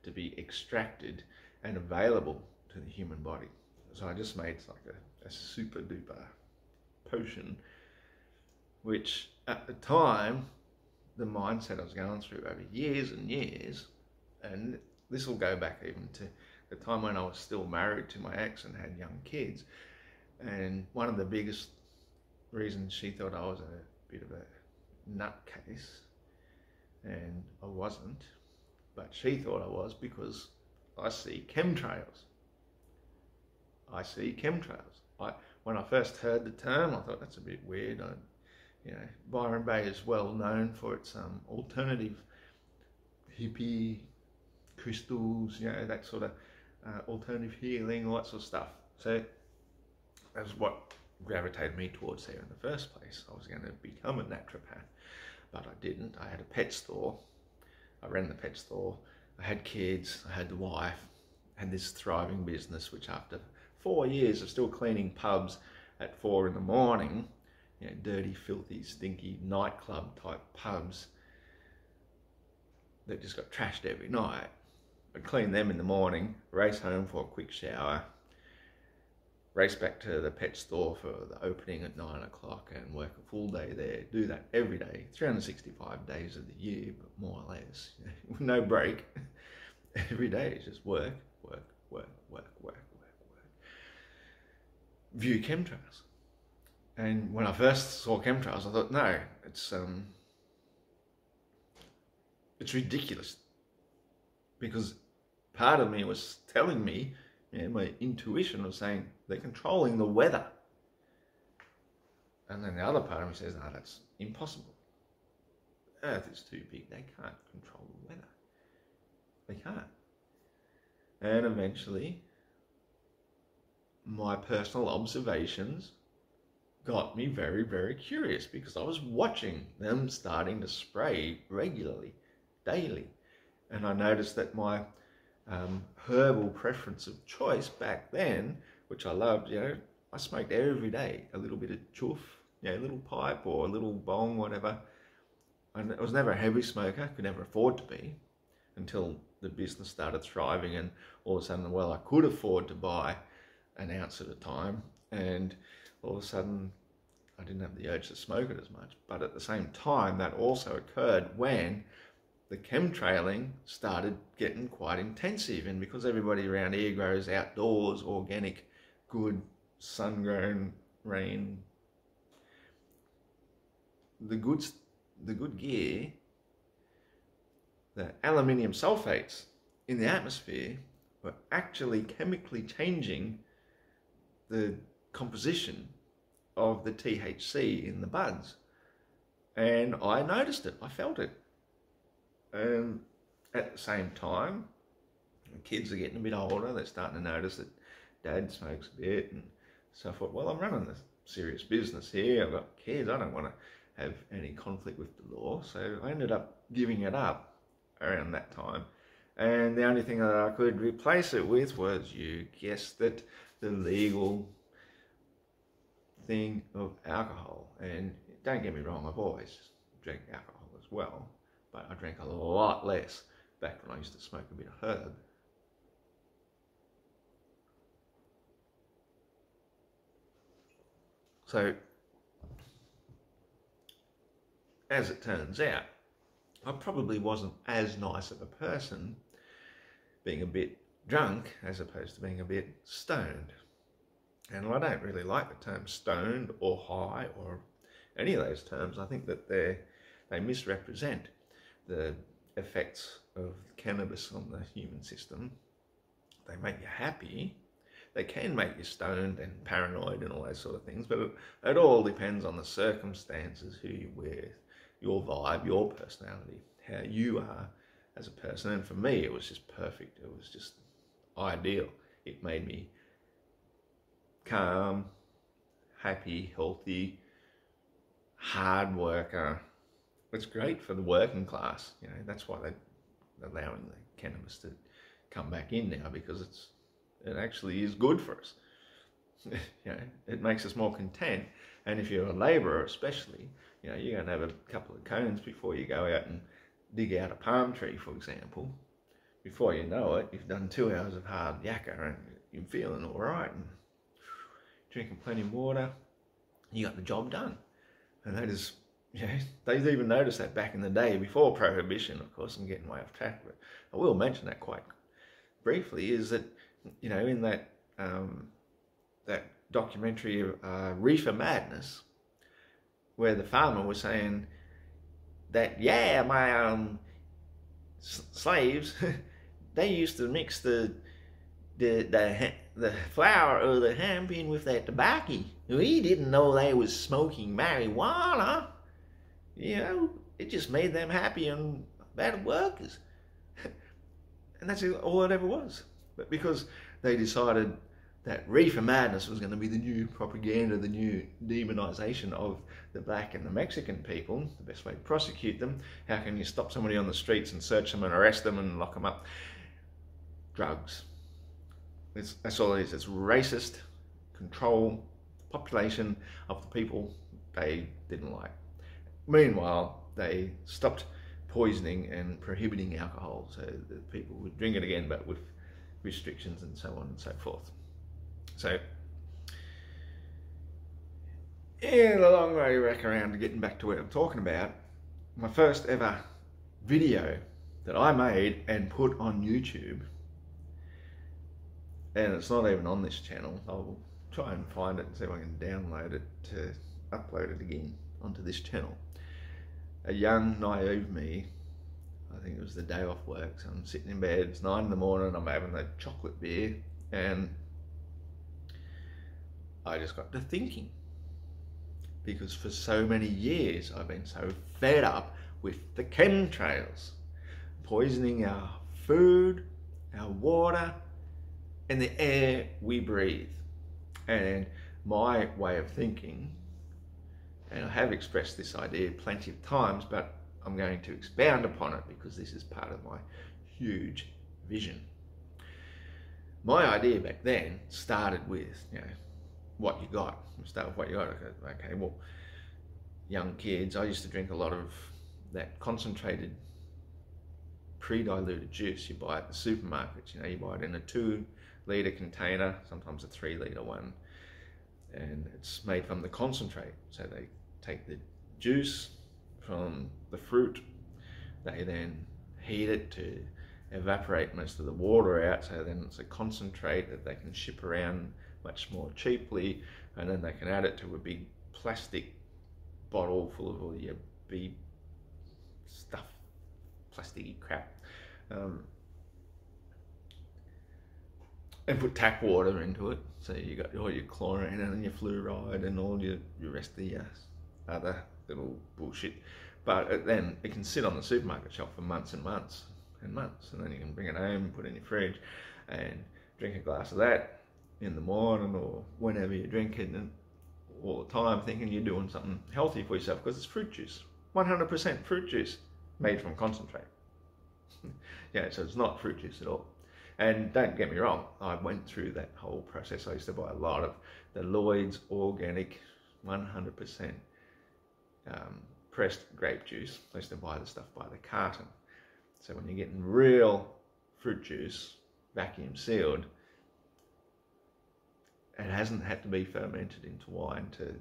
to be extracted and available to the human body. So I just made like a super duper potion, which at the time, the mindset I was going through over years and years, and this will go back even to the time when I was still married to my ex and had young kids. And one of the biggest reasons she thought I was a bit of a nutcase, and I wasn't, but she thought I was, because I see chemtrails. When I first heard the term, I thought that's a bit weird. Byron Bay is well known for its alternative hippie crystals, that sort of alternative healing, all that sort of stuff. So that's what gravitated me towards there in the first place. I was going to become a naturopath, but I didn't. I had a pet store. I ran the pet store. I had kids. I had the wife. I had this thriving business, which after 4 years of still cleaning pubs at 4 in the morning, you know, dirty, filthy, stinky nightclub type pubs that just got trashed every night. I'd clean them in the morning, race home for a quick shower, race back to the pet store for the opening at 9 o'clock and work a full day there. Do that every day, 365 days of the year, but more or less. No break. Every day is just work, work, work, work, work, work, work. View chemtrails. And when I first saw chemtrails, I thought, no, it's ridiculous. Because part of me was telling me, you know, my intuition was saying, they're controlling the weather. And then the other part of me says, no, that's impossible. Earth is too big. They can't control the weather. They can't. And eventually, my personal observations got me very, very curious, because I was watching them starting to spray regularly, daily. And I noticed that my herbal preference of choice back then, which I loved, you know, I smoked every day a little bit of chuff, you know, a little pipe or a little bong, whatever. I was never a heavy smoker, could never afford to be, until the business started thriving, and all of a sudden, well, I could afford to buy an ounce at a time, and all of a sudden I didn't have the urge to smoke it as much. But at the same time, that also occurred when the chemtrailing started getting quite intensive, and because everybody around here grows outdoors, organic, good, sun-grown, rain, the good gear, the aluminium sulfates in the atmosphere were actually chemically changing the composition of the THC in the buds. And I noticed it, I felt it. And at the same time, the kids are getting a bit older, they're starting to notice that Dad smokes a bit, and so I thought, well, I'm running this serious business here, I've got kids, I don't want to have any conflict with the law, so I ended up giving it up around that time. And the only thing that I could replace it with was, you guessed it, the legal thing of alcohol. And don't get me wrong, I've always drank alcohol as well, but I drank a lot less back when I used to smoke a bit of herb. So, as it turns out, I probably wasn't as nice of a person being a bit drunk as opposed to being a bit stoned. And I don't really like the term stoned or high or any of those terms. I think that they misrepresent the effects of cannabis on the human system. They make you happy. They can make you stoned and paranoid and all those sort of things, but it all depends on the circumstances, who you're with, your vibe, your personality, how you are as a person. And for me, it was just perfect. It was just ideal. It made me calm, happy, healthy, hard worker. It's great for the working class. You know, that's why they're allowing the cannabis to come back in now, because it actually is good for us. You know, it makes us more content. And if you're a labourer especially, you know, you're going to have a couple of cones before you go out and dig out a palm tree, for example. Before you know it, you've done 2 hours of hard yakka and you're feeling all right and drinking plenty of water. You got the job done. And that is, you know, they even noticed that back in the day, before Prohibition, of course. I'm getting way off track, but I will mention that quite briefly, is that, you know, in that that documentary of Reefer Madness, where the farmer was saying that, yeah, my slaves, they used to mix the flower of the hemp in with that tobacco. We didn't know they was smoking marijuana. You know, it just made them happy and better workers. And that's all it ever was. But because they decided that reefer madness was going to be the new propaganda, the new demonization of the black and the Mexican people. The best way to prosecute them. How can you stop somebody on the streets and search them and arrest them and lock them up? Drugs. That's all it is. It's racist control population of the people they didn't like. Meanwhile, they stopped poisoning and prohibiting alcohol, so that people would drink it again, but with restrictions and so on and so forth. So, in a long way back around to getting back to what I'm talking about, my first ever video that I made and put on YouTube, and it's not even on this channel. I'll try and find it and see if I can download it to upload it again onto this channel. A young, naive me, I think it was the day off work, so I'm sitting in bed, it's 9 in the morning, I'm having a chocolate beer, and I just got to thinking. Because for so many years, I've been so fed up with the chemtrails, poisoning our food, our water, and the air we breathe. And my way of thinking, and I have expressed this idea plenty of times, but I'm going to expound upon it because this is part of my huge vision. My idea back then started with, what you got. Start with what you got. Okay, well, young kids, I used to drink a lot of that concentrated pre-diluted juice you buy at the supermarkets. You buy it in a 2-litre container, sometimes a 3-litre one, and it's made from the concentrate. So they take the juice from the fruit, they then heat it to evaporate most of the water out, so then it's a concentrate that they can ship around much more cheaply, and then they can add it to a big plastic bottle full of all your bee stuff, plasticky crap, and put tap water into it, so you got all your chlorine and your fluoride and all your rest of the other little bullshit. But then it can sit on the supermarket shelf for months and months and months, and then you can bring it home, put it in your fridge, and drink a glass of that in the morning or whenever you're drinking, and all the time thinking you're doing something healthy for yourself, because it's fruit juice, 100% fruit juice made from concentrate. So it's not fruit juice at all. And don't get me wrong, I went through that whole process. I used to buy a lot of the Lloyd's organic 100% pressed grape juice. I used to buy the stuff by the carton. So when you're getting real fruit juice, vacuum sealed, it hasn't had to be fermented into wine to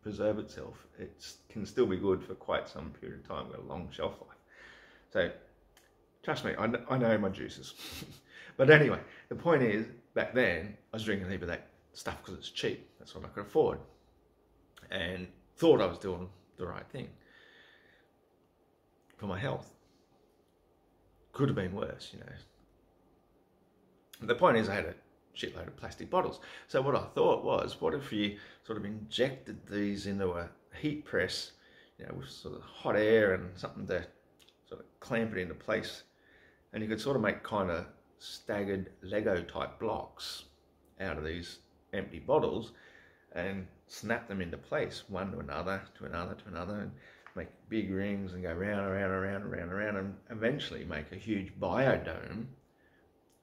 preserve itself. It can still be good for quite some period of time, got a long shelf life. So trust me, I know my juices. But anyway, the point is, back then, I was drinking a heap of that stuff because it's cheap. That's what I could afford. And thought I was doing the right thing for my health. Could have been worse, The point is, I had a shitload of plastic bottles. So what I thought was, what if you sort of injected these into a heat press, with sort of hot air and something to sort of clamp it into place, and you could sort of make kind of staggered Lego type blocks out of these empty bottles and snap them into place, one to another, to another, to another, and make big rings and go round, around, around, around, around, and eventually make a huge biodome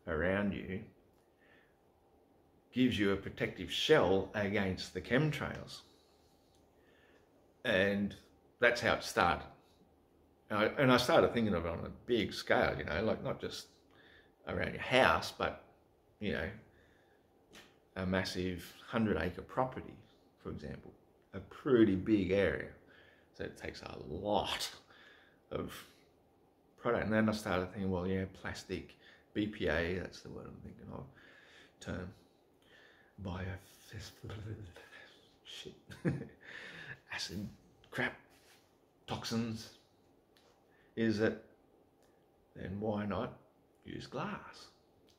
around you. Gives you a protective shell against the chemtrails. And that's how it started. And I started thinking of it on a big scale, like not just around your house, but, a massive 100-acre property, for example, a pretty big area. So it takes a lot of product. And then I started thinking, well, plastic, BPA, that's the word I'm thinking of, term. Shit, acid, crap, toxins, is that then why not use glass?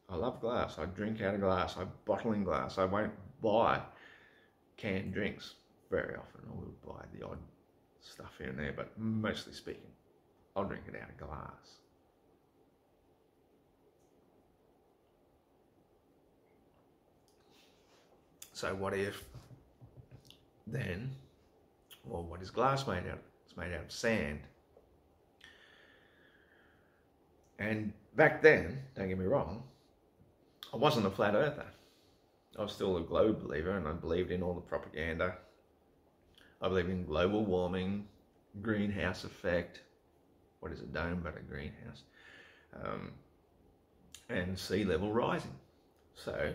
I love glass. I drink out of glass. I bottle in glass. I won't buy canned drinks very often. I will buy the odd stuff here and there, but mostly speaking, I'll drink it out of glass. So what if then, well, what is glass made out of? It's made out of sand. And back then, don't get me wrong, I wasn't a flat earther. I was still a globe believer, and I believed in all the propaganda. I believed in global warming, greenhouse effect. What is a dome but a greenhouse? And sea level rising. So,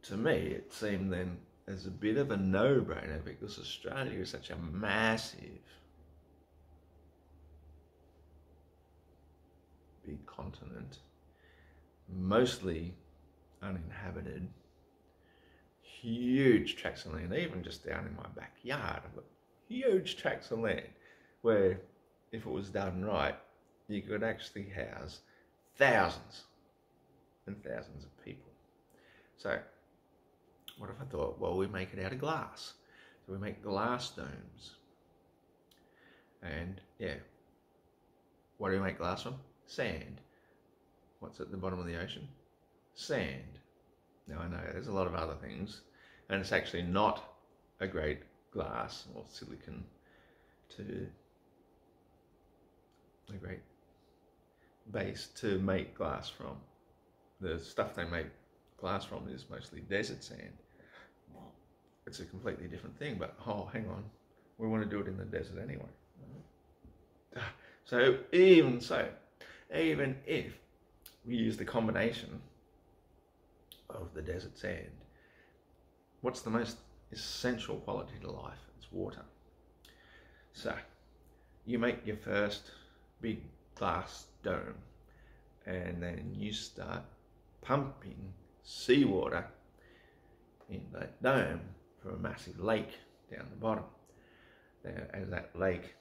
to me, it seemed then as a bit of a no-brainer, because Australia is such a massive, big continent, mostly uninhabited, huge tracts of land. Even just down in my backyard, I've got huge tracts of land where, if it was done right, you could actually house thousands and thousands of people. So what if I thought, well, we make it out of glass. So we make glass domes. And yeah, what do we make glass from? Sand. What's at the bottom of the ocean? Sand. Now I know there's a lot of other things, and it's actually not a great glass or silicon to a great base to make glass from. The stuff they make glass from is mostly desert sand. It's a completely different thing, but oh, hang on, we want to do it in the desert anyway. So even if we use the combination of the desert sand, what's the most essential quality to life? It's water. So you make your first big glass dome, and then you start pumping seawater in that dome from a massive lake down the bottom. Then as that lake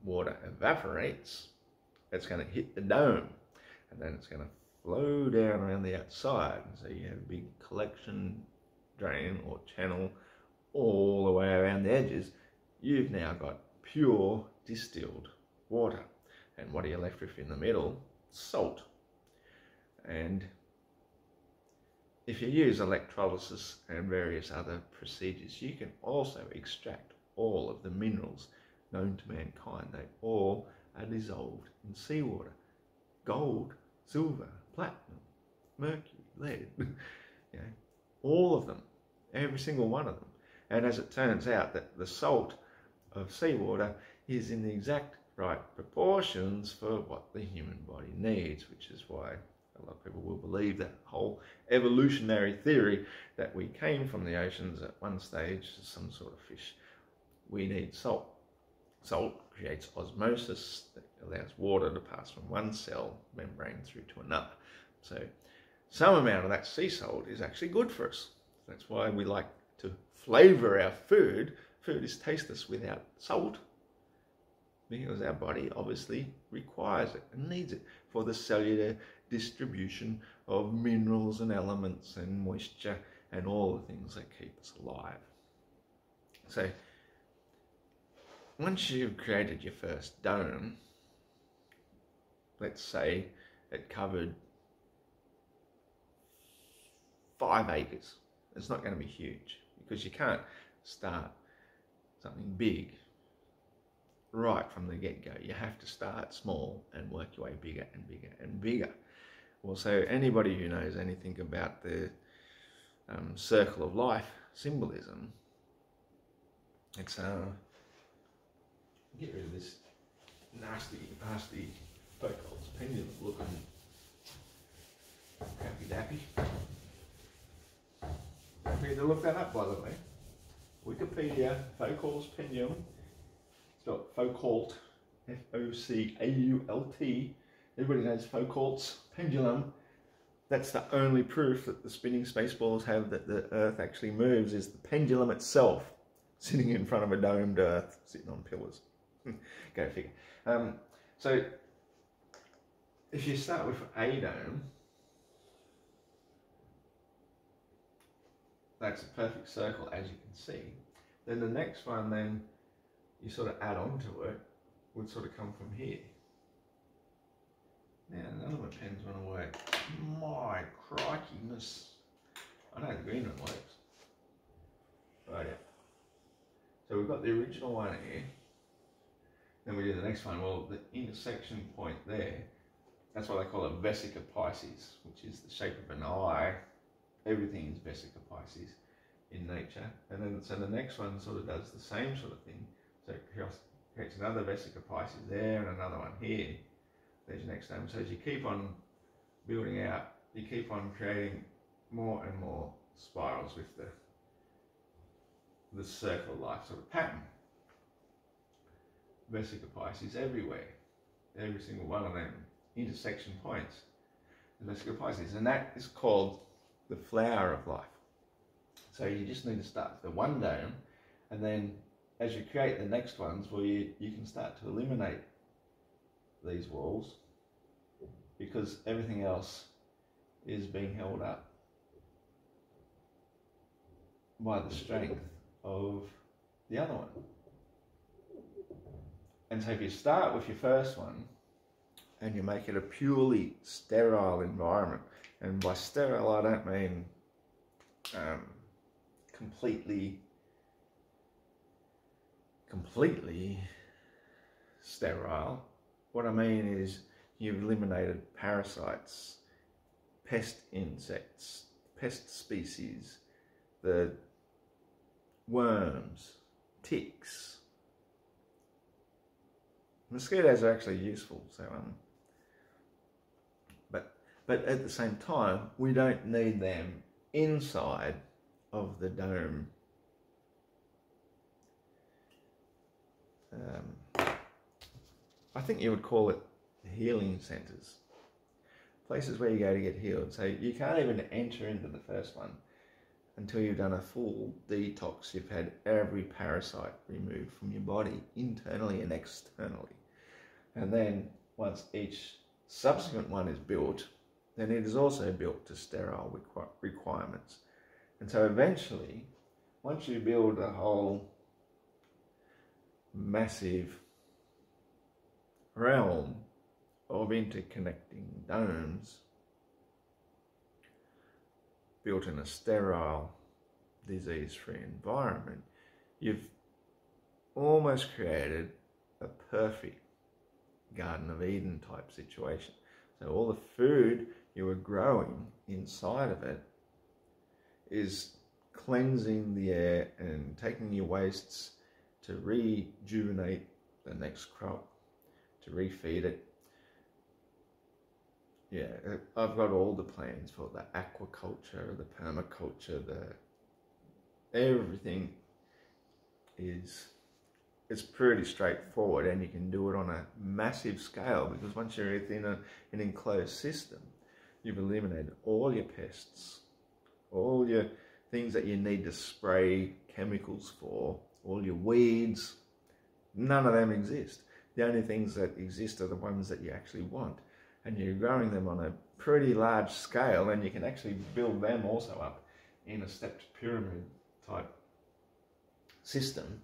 water evaporates, it's going to hit the dome, and then it's going to flow down around the outside. So you have a big collection drain or channel all the way around the edges. You've now got pure distilled water. And what are you left with in the middle? Salt. And if you use electrolysis and various other procedures, you can also extract all of the minerals known to mankind. They all are dissolved in seawater. Gold, silver, platinum, mercury, lead, all of them, every single one of them. And as it turns out, that the salt of seawater is in the exact right proportions for what the human body needs, which is why a lot of people will believe that whole evolutionary theory that we came from the oceans at one stage as some sort of fish. We need salt. Salt creates osmosis that allows water to pass from one cell membrane through to another. So some amount of that sea salt is actually good for us. That's why we like to flavour our food. Food is tasteless without salt, because our body obviously requires it and needs it for the cellular distribution of minerals and elements and moisture and all the things that keep us alive. So once you've created your first dome, let's say it covered 5 acres. It's not going to be huge, because you can't start something big right from the get-go. You have to start small and work your way bigger and bigger and bigger. Well, so anybody who knows anything about the circle of life symbolism, it's get rid of this nasty Foucault's pendulum looking crappy dappy. I need to look that up, by the way. Wikipedia, Foucault's pendulum. It's got Foucault, F-O-C-A-U-L-T. Everybody knows Foucault's pendulum. That's the only proof that the spinning spaceballs have that the Earth actually moves, is the pendulum itself sitting in front of a domed Earth, sitting on pillars. Go figure. So if you start with a dome, that's a perfect circle, as you can see. Then the next one, then you sort of add on to it, would sort of come from here. Now none of my pens want to work. My crikeyness. I know the green one works. So we've got the original one here. Then we do the next one. Well, the intersection point there, that's what they call a vesica Pisces, which is the shape of an eye. Everything is vesica Pisces in nature. And then so the next one sort of does the same sort of thing. So it creates another vesica Pisces there and another one here. There's your next name. So as you keep on building out, you keep on creating more and more spirals with the circle life sort of pattern. Vesica Pisces everywhere. Every single one of them intersection points. The Vesica Pisces. And that is called the flower of life. So you just need to start with the one dome, and then as you create the next ones, well, you can start to eliminate these walls because everything else is being held up by the strength of the other one. And so if you start with your first one and you make it a purely sterile environment, and by sterile I don't mean completely sterile. What I mean is you've eliminated parasites, pest insects, pest species, the worms, ticks. Mosquitoes are actually useful, so but at the same time we don't need them inside of the dome. I think you would call it healing centres, places where you go to get healed. So you can't even enter into the first one until you've done a full detox. You've had every parasite removed from your body, internally and externally. And then once each subsequent one is built, then it is also built to sterile requirements. And so eventually, once you build a whole massive realm of interconnecting domes built in a sterile, disease-free environment, you've almost created a perfect Garden of Eden type situation. So all the food you were growing inside of it is cleansing the air and taking your wastes to rejuvenate the next crop, to refeed it. Yeah, I've got all the plans for the aquaculture, the permaculture, everything it's pretty straightforward, and you can do it on a massive scale because once you're within an enclosed system, you've eliminated all your pests, all your things that you need to spray chemicals for, all your weeds. None of them exist. The only things that exist are the ones that you actually want, and you're growing them on a pretty large scale, and you can actually build them also up in a stepped pyramid type system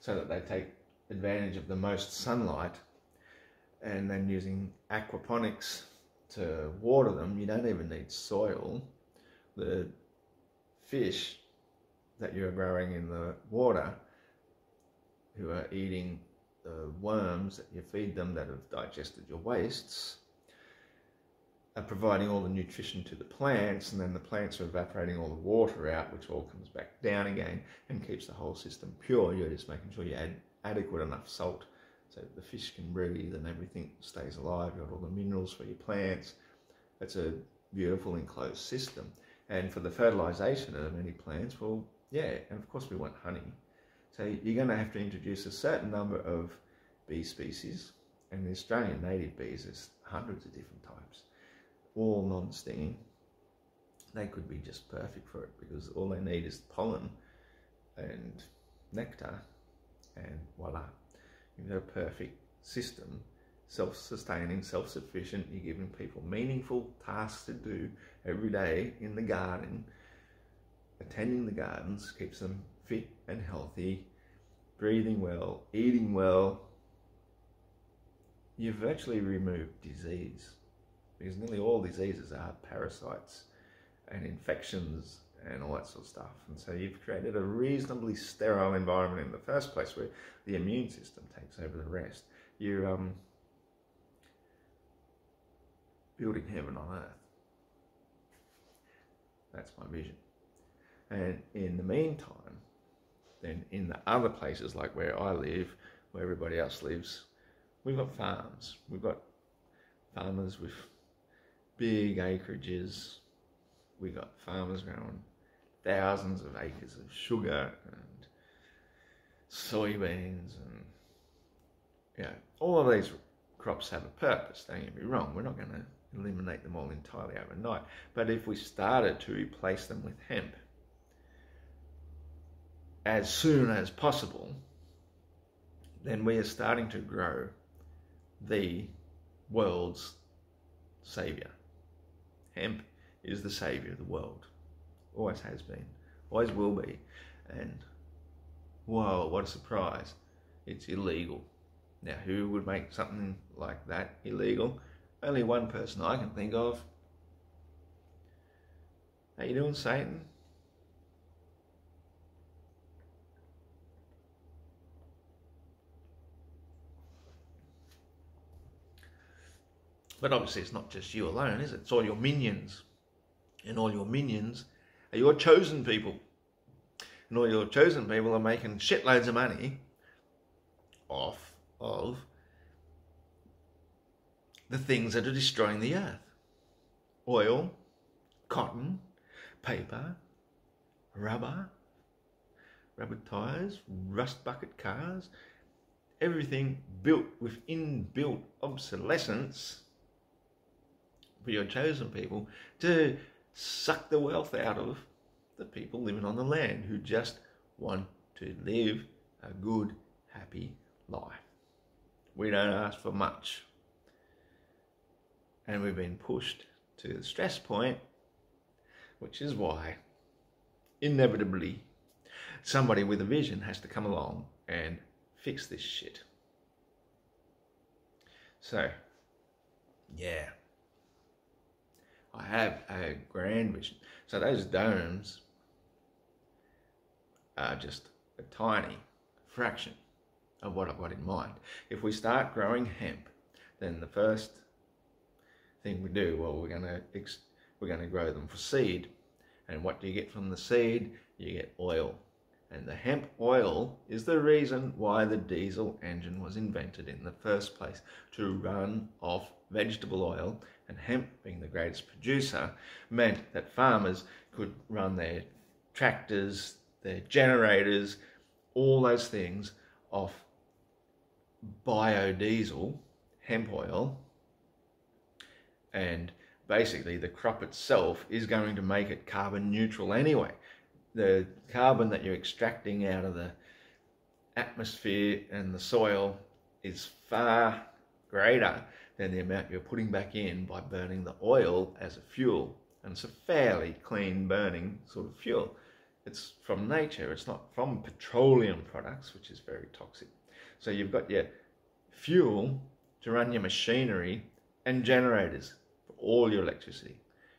so that they take advantage of the most sunlight. And then using aquaponics to water them, you don't even need soil. The fish that you're growing in the water, who are eating the worms that you feed them that have digested your wastes, are providing all the nutrition to the plants, and then the plants are evaporating all the water out, which all comes back down again and keeps the whole system pure. You're just making sure you add adequate enough salt so the fish can breathe and everything stays alive. You've got all the minerals for your plants. It's a beautiful enclosed system. And for the fertilization of many plants, well, yeah, and of course we want honey. So you're going to have to introduce a certain number of bee species, and the Australian native bees, there's hundreds of different types, all non-stinging. They could be just perfect for it because all they need is pollen and nectar, and voila, you've got a perfect system, self-sustaining, self-sufficient. You're giving people meaningful tasks to do every day in the garden. Attending the gardens keeps them fit and healthy, breathing well, eating well. You've virtually removed disease, because nearly all diseases are parasites and infections and all that sort of stuff. And so you've created a reasonably sterile environment in the first place where the immune system takes over the rest. You're building heaven on earth. That's my vision. And in the meantime, then in the other places like where I live, where everybody else lives, we've got farms. We've got farmers with big acreages. We've got farmers growing thousands of acres of sugar and soybeans, and all of these crops have a purpose. Don't get me wrong, we're not going to eliminate them all entirely overnight, but if we started to replace them with hemp as soon as possible, then we are starting to grow the world's saviour. Hemp is the saviour of the world. Always has been, always will be. And whoa, what a surprise. It's illegal. Now, who would make something like that illegal? Only one person I can think of. How you doing, Satan? But obviously it's not just you alone, is it? It's all your minions. And all your minions are your chosen people. And all your chosen people are making shitloads of money off of the things that are destroying the earth. Oil, cotton, paper, rubber tyres, rust bucket cars, everything built with inbuilt obsolescence for your chosen people to suck the wealth out of the people living on the land who just want to live a good, happy life. We don't ask for much. And we've been pushed to the stress point, which is why inevitably somebody with a vision has to come along and fix this shit. So, yeah, I have a grand vision. So those domes are just a tiny fraction of what I've got in mind. If we start growing hemp, then the first thing we do, well, we're going to grow them for seed. And what do you get from the seed? You get oil. And the hemp oil is the reason why the diesel engine was invented in the first place, to run off vegetable oil. And hemp, being the greatest producer, meant that farmers could run their tractors, their generators, all those things off biodiesel, hemp oil, and basically the crop itself is going to make it carbon neutral anyway. The carbon that you're extracting out of the atmosphere and the soil is far greater than the amount you're putting back in by burning the oil as a fuel. And it's a fairly clean burning sort of fuel. It's from nature, it's not from petroleum products, which is very toxic. So you've got your fuel to run your machinery and generators for all your electricity.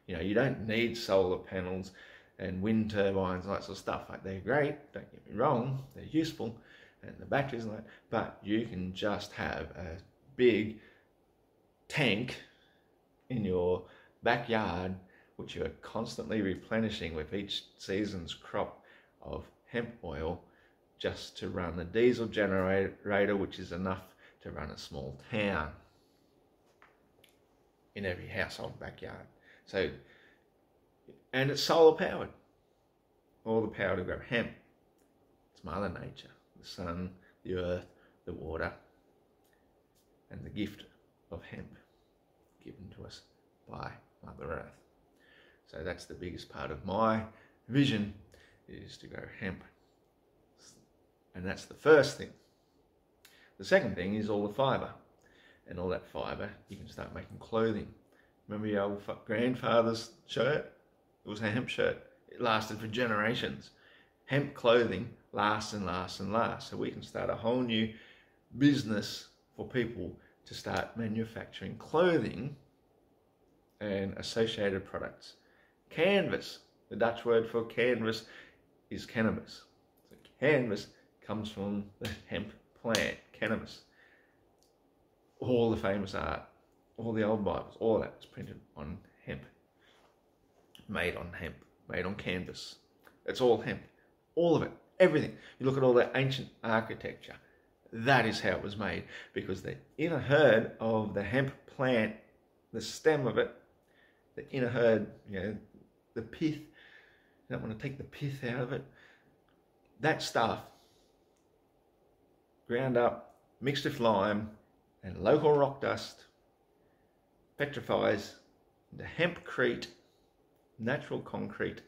You know, you don't need solar panels and wind turbines, that sort of stuff. Like, they're great, don't get me wrong, they're useful, and the batteries and that, but you can just have a big tank in your backyard which you are constantly replenishing with each season's crop of hemp oil, just to run a diesel generator, which is enough to run a small town in every household backyard. So, and it's solar powered. All the power to grow hemp. It's Mother Nature, the sun, the earth, the water, and the gift of hemp given to us by Mother Earth. So that's the biggest part of my vision, is to grow hemp. And that's the first thing. The second thing is all the fibre. And all that fibre, you can start making clothing. Remember your old grandfather's shirt? It was a hemp shirt. It lasted for generations. Hemp clothing lasts and lasts and lasts. So we can start a whole new business for people to start manufacturing clothing and associated products. Canvas The Dutch word for canvas is cannabis. So canvas comes from the hemp plant, cannabis. All the famous art, all the old Bibles, all that was printed on hemp. Made on hemp, made on canvas. It's all hemp. All of it, everything. You look at all that ancient architecture. That is how it was made, because the inner herd of the hemp plant, the stem of it, the inner herd, the pith, you don't want to take the pith out of it. That stuff, ground up, mixed with lime and local rock dust, petrifies into hempcrete, natural concrete,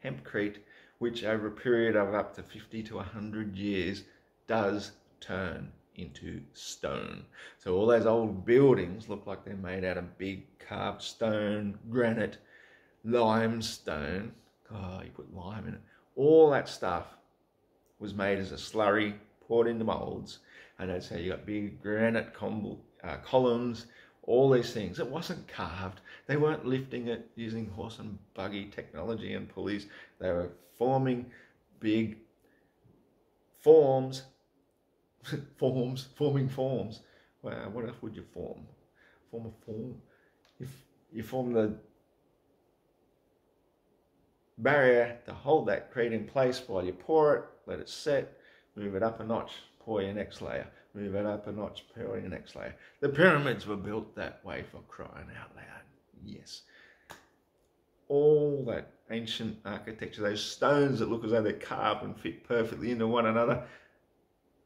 hempcrete, which over a period of up to 50 to 100 years does turn into stone. So all those old buildings look like they're made out of big carved stone, granite, limestone. Oh, you put lime in it. All that stuff was made as a slurry, poured into molds, and that's how you got big granite columns, all these things. It wasn't carved. They weren't lifting it using horse and buggy technology and pulleys. They were forming big forms, forming forms. Wow, what else would you form? Form a form. If you form the barrier to hold that crate in place while you pour it, let it set, move it up a notch, pour your next layer, move it up a notch, pour your next layer. The pyramids were built that way, for crying out loud. Yes. All that ancient architecture, those stones that look as though they're carved and fit perfectly into one another,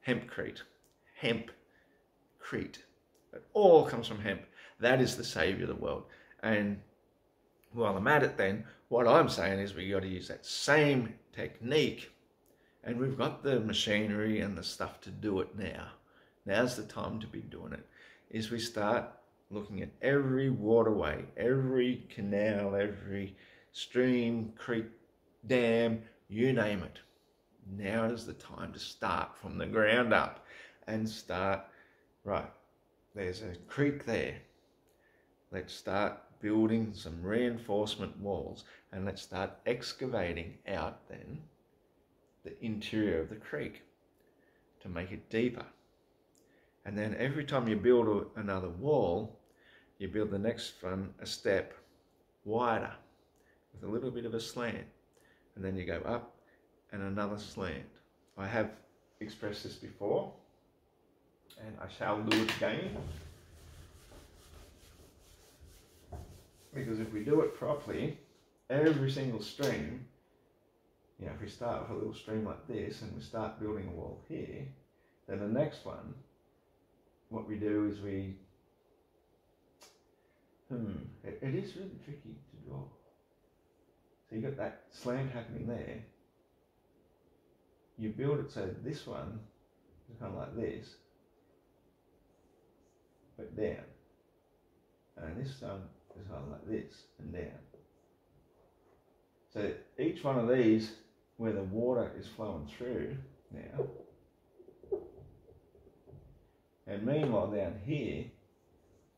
hempcrete, hempcrete. It all comes from hemp. That is the saviour of the world. And while I'm at it then, what I'm saying is we got to use that same technique, and we've got the machinery and the stuff to do it now. Now's the time to be doing it, is we start looking at every waterway, every canal, every stream, creek, dam, you name it. Now is the time to start from the ground up and start, right, there's a creek there. Let's start building some reinforcement walls, and let's start excavating out then the interior of the creek to make it deeper. And then every time you build another wall, you build the next one a step wider with a little bit of a slant, and then you go up and another slant. I have expressed this before, and I shall do it again, because if we do it properly, every single stream, if we start with a little stream like this and we start building a wall here, then the next one, what we do is we, it is really tricky to draw. So you got that slant happening there. You build it so this one is kind of like this, but down. And this one is kind of like this and down. So each one of these, where the water is flowing through now, and meanwhile down here,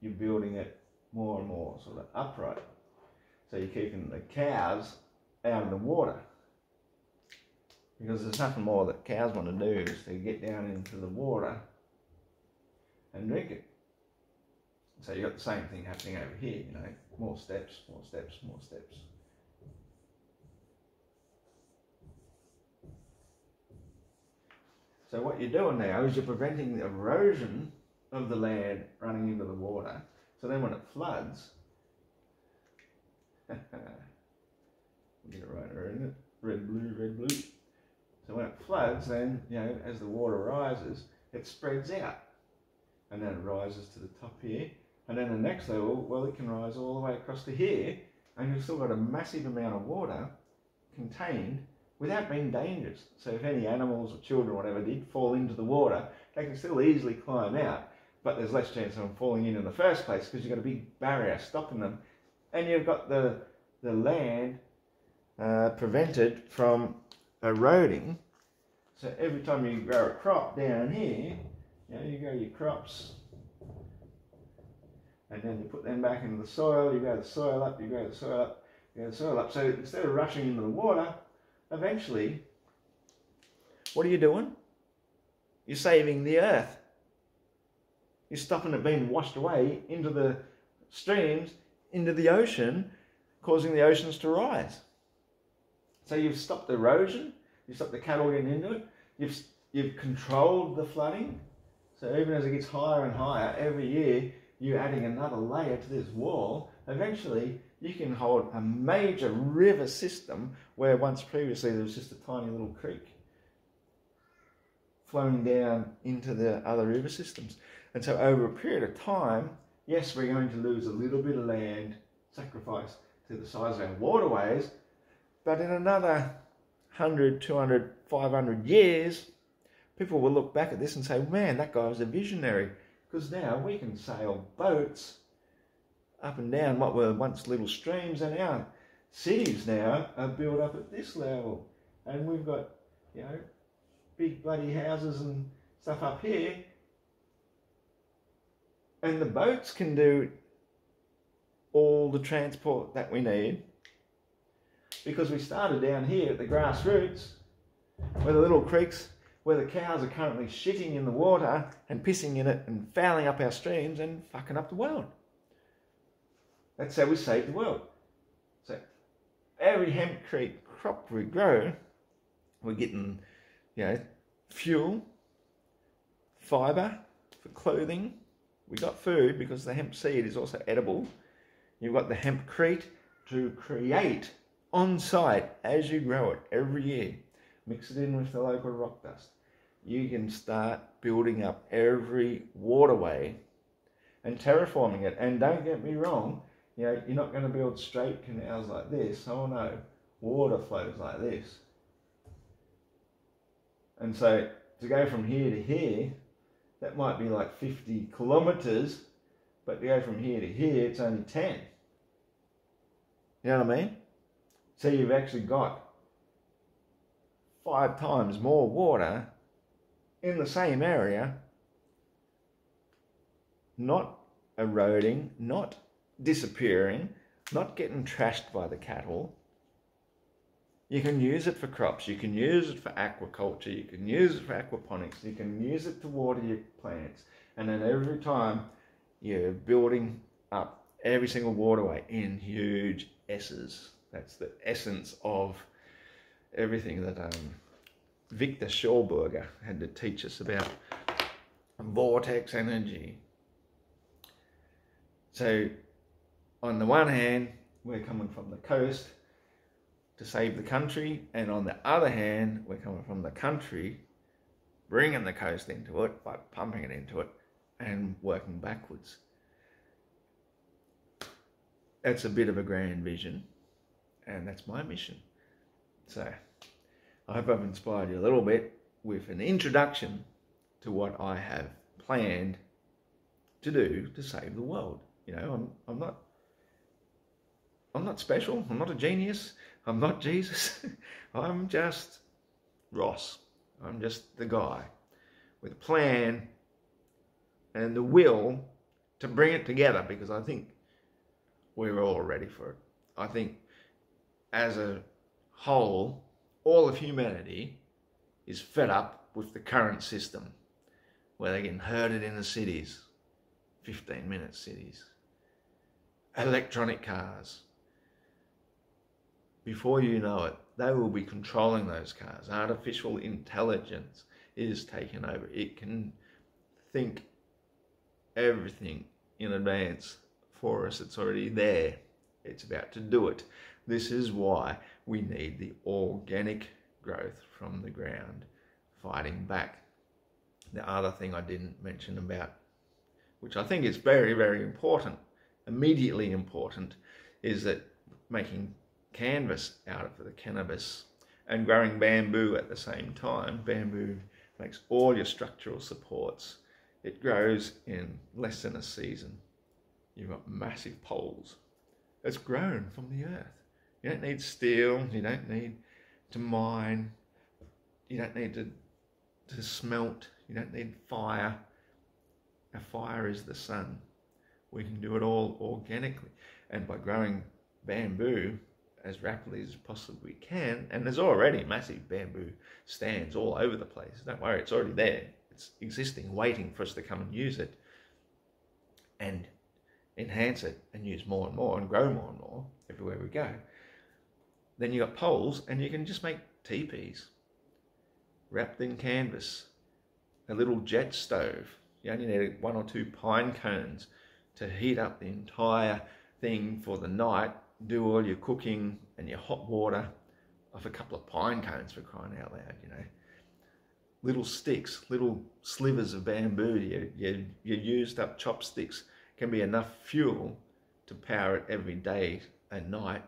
you're building it more and more sort of upright. So you're keeping the cows out of the water, because there's nothing more that cows want to do is to get down into the water and drink it. So you've got the same thing happening over here, more steps, more steps, more steps. So what you're doing now is you're preventing the erosion of the land running into the water. So then when it floods, we'll get it right there, isn't it? Red, blue, red, blue. So when it floods, then, as the water rises, it spreads out. And then it rises to the top here. And then the next level, well, it can rise all the way across to here, and you've still got a massive amount of water contained without being dangerous. So if any animals or children or whatever did fall into the water, they can still easily climb out, but there's less chance of them falling in the first place because you've got a big barrier stopping them. And you've got the land prevented from eroding. So every time you grow a crop down here, you grow your crops, and then you put them back into the soil, you grow the soil up, you grow the soil up, get the soil up. So instead of rushing into the water, eventually, what are you doing? You're saving the earth. You're stopping it being washed away into the streams, into the ocean, causing the oceans to rise. So you've stopped erosion, you've stopped the cattle getting into it, you've controlled the flooding. So even as it gets higher and higher, every year you're adding another layer to this wall. Eventually you can hold a major river system where once previously there was just a tiny little creek flowing down into the other river systems. And so over a period of time, yes, we're going to lose a little bit of land, sacrifice to the size of our waterways, but in another 100, 200, 500 years, people will look back at this and say, man, that guy was a visionary, because now we can sail boats up and down what were once little streams, and our cities now are built up at this level. And we've got, you know, big bloody houses and stuff up here. And the boats can do all the transport that we need, because we started down here at the grassroots, where the little creeks, where the cows are currently shitting in the water and pissing in it and fouling up our streams and fucking up the world. That's how we save the world. So every hempcrete crop we grow, we're getting, you know, fuel, fibre for clothing. We got food because the hemp seed is also edible. You've got the hempcrete to create on site as you grow it every year. Mix it in with the local rock dust. You can start building up every waterway and terraforming it. And don't get me wrong, you know, you're not going to build straight canals like this. Oh no, water flows like this. And so to go from here to here, that might be like 50 kilometres, but to go from here to here, it's only 10. You know what I mean? So you've actually got 5 times more water in the same area, not eroding, not disappearing, not getting trashed by the cattle. You can use it for crops, you can use it for aquaculture, you can use it for aquaponics, you can use it to water your plants. And then every time you're building up every single waterway in huge S's. That's the essence of everything that Victor Schauberger had to teach us about vortex energy. So on the one hand, we're coming from the coast to save the country, and on the other hand, we're coming from the country, bringing the coast into it by pumping it into it and working backwards. That's a bit of a grand vision, and that's my mission. So I hope I've inspired you a little bit with an introduction to what I have planned to do to save the world. You know, I'm not special, I'm not a genius, I'm not Jesus, I'm just Ross. I'm just the guy with a plan and the will to bring it together, because I think we're all ready for it. I think as a whole, all of humanity is fed up with the current system where they're getting herded in the cities, 15-minute cities, electronic cars. Before you know it, they will be controlling those cars. Artificial intelligence is taking over. It can think everything in advance for us. It's already there. It's about to do it. This is why we need the organic growth from the ground fighting back. The other thing I didn't mention about, which I think is very, very important, immediately important, is that making canvas out of the cannabis and growing bamboo at the same time. Bamboo makes all your structural supports. It grows in less than a season. You've got massive poles. It's grown from the earth. You don't need steel, you don't need to mine, you don't need to smelt, you don't need fire. Our fire is the sun. We can do it all organically. And by growing bamboo, as rapidly as possibly can. And there's already massive bamboo stands all over the place. Don't worry, it's already there. It's existing, waiting for us to come and use it and enhance it and use more and more and grow more and more everywhere we go. Then you got poles, and you can just make teepees wrapped in canvas, a little jet stove. You only need 1 or 2 pine cones to heat up the entire thing for the night. Do all your cooking and your hot water off a couple of pine cones, for crying out loud, you know. Little sticks, little slivers of bamboo, your used up chopsticks can be enough fuel to power it every day and night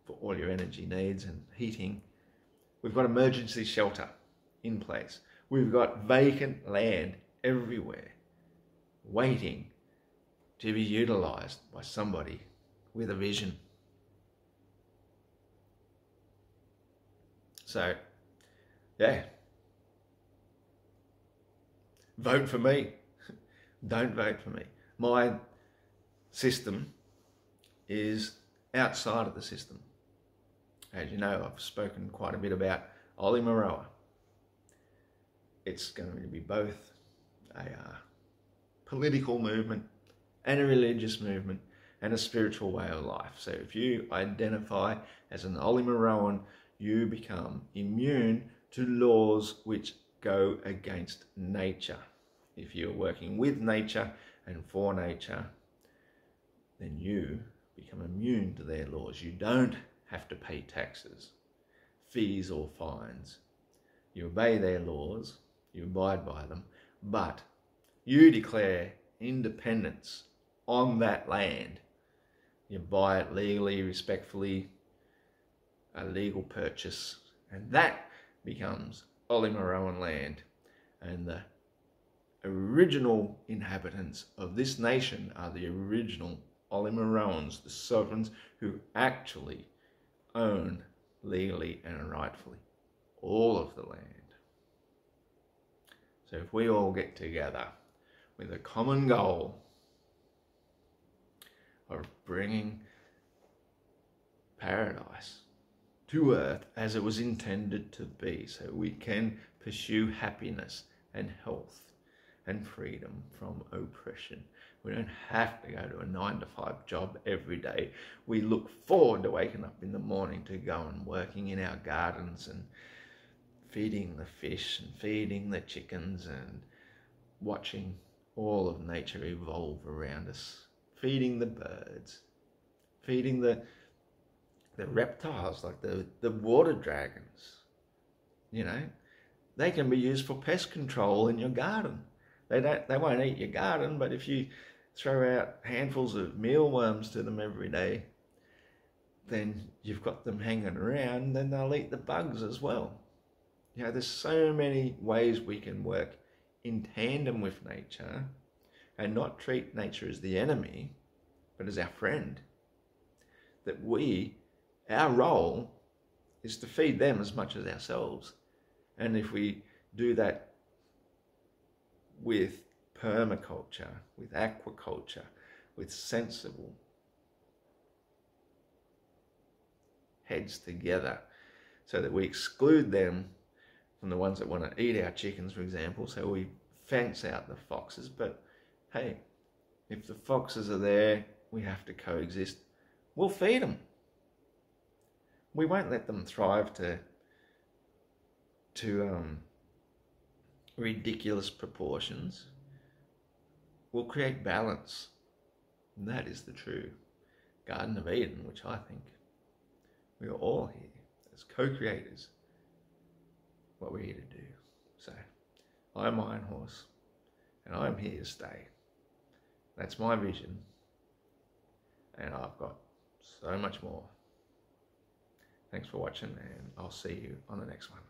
for all your energy needs and heating. We've got emergency shelter in place. We've got vacant land everywhere waiting to be utilised by somebody with a vision. So, yeah, vote for me. Don't vote for me. My system is outside of the system. As you know, I've spoken quite a bit about Olimaroa. It's going to be both a political movement and a religious movement and a spiritual way of life. So if you identify as an Olimaroan, you become immune to laws which go against nature. If you're working with nature and for nature, then you become immune to their laws. You don't have to pay taxes, fees or fines. You obey their laws, you abide by them, but you declare independence on that land. You buy it legally, respectfully, a legal purchase, and that becomes Olimaroan land. And the original inhabitants of this nation are the original Olimaroans, the sovereigns who actually own legally and rightfully all of the land. So if we all get together with a common goal of bringing paradise to earth as it was intended to be, so we can pursue happiness and health and freedom from oppression. We don't have to go to a 9-to-5 job every day. We look forward to waking up in the morning to go and working in our gardens and feeding the fish and feeding the chickens and watching all of nature evolve around us, feeding the birds, feeding the reptiles like the water dragons. You know, they can be used for pest control in your garden. They won't eat your garden, but if you throw out handfuls of mealworms to them every day, then you've got them hanging around, then they'll eat the bugs as well. You know, there's so many ways we can work in tandem with nature and not treat nature as the enemy, but as our friend. That our role is to feed them as much as ourselves. And if we do that with permaculture, with aquaculture, with sensible heads together, so that we exclude them from the ones that want to eat our chickens, for example, so we fence out the foxes. But hey, if the foxes are there, we have to coexist. We'll feed them. We won't let them thrive to ridiculous proportions. We'll create balance. And that is the true Garden of Eden, which I think we are all here as co-creators. What we're here to do. So, I'm Iron Horse, and I'm here to stay. That's my vision, and I've got so much more. Thanks for watching, and I'll see you on the next one.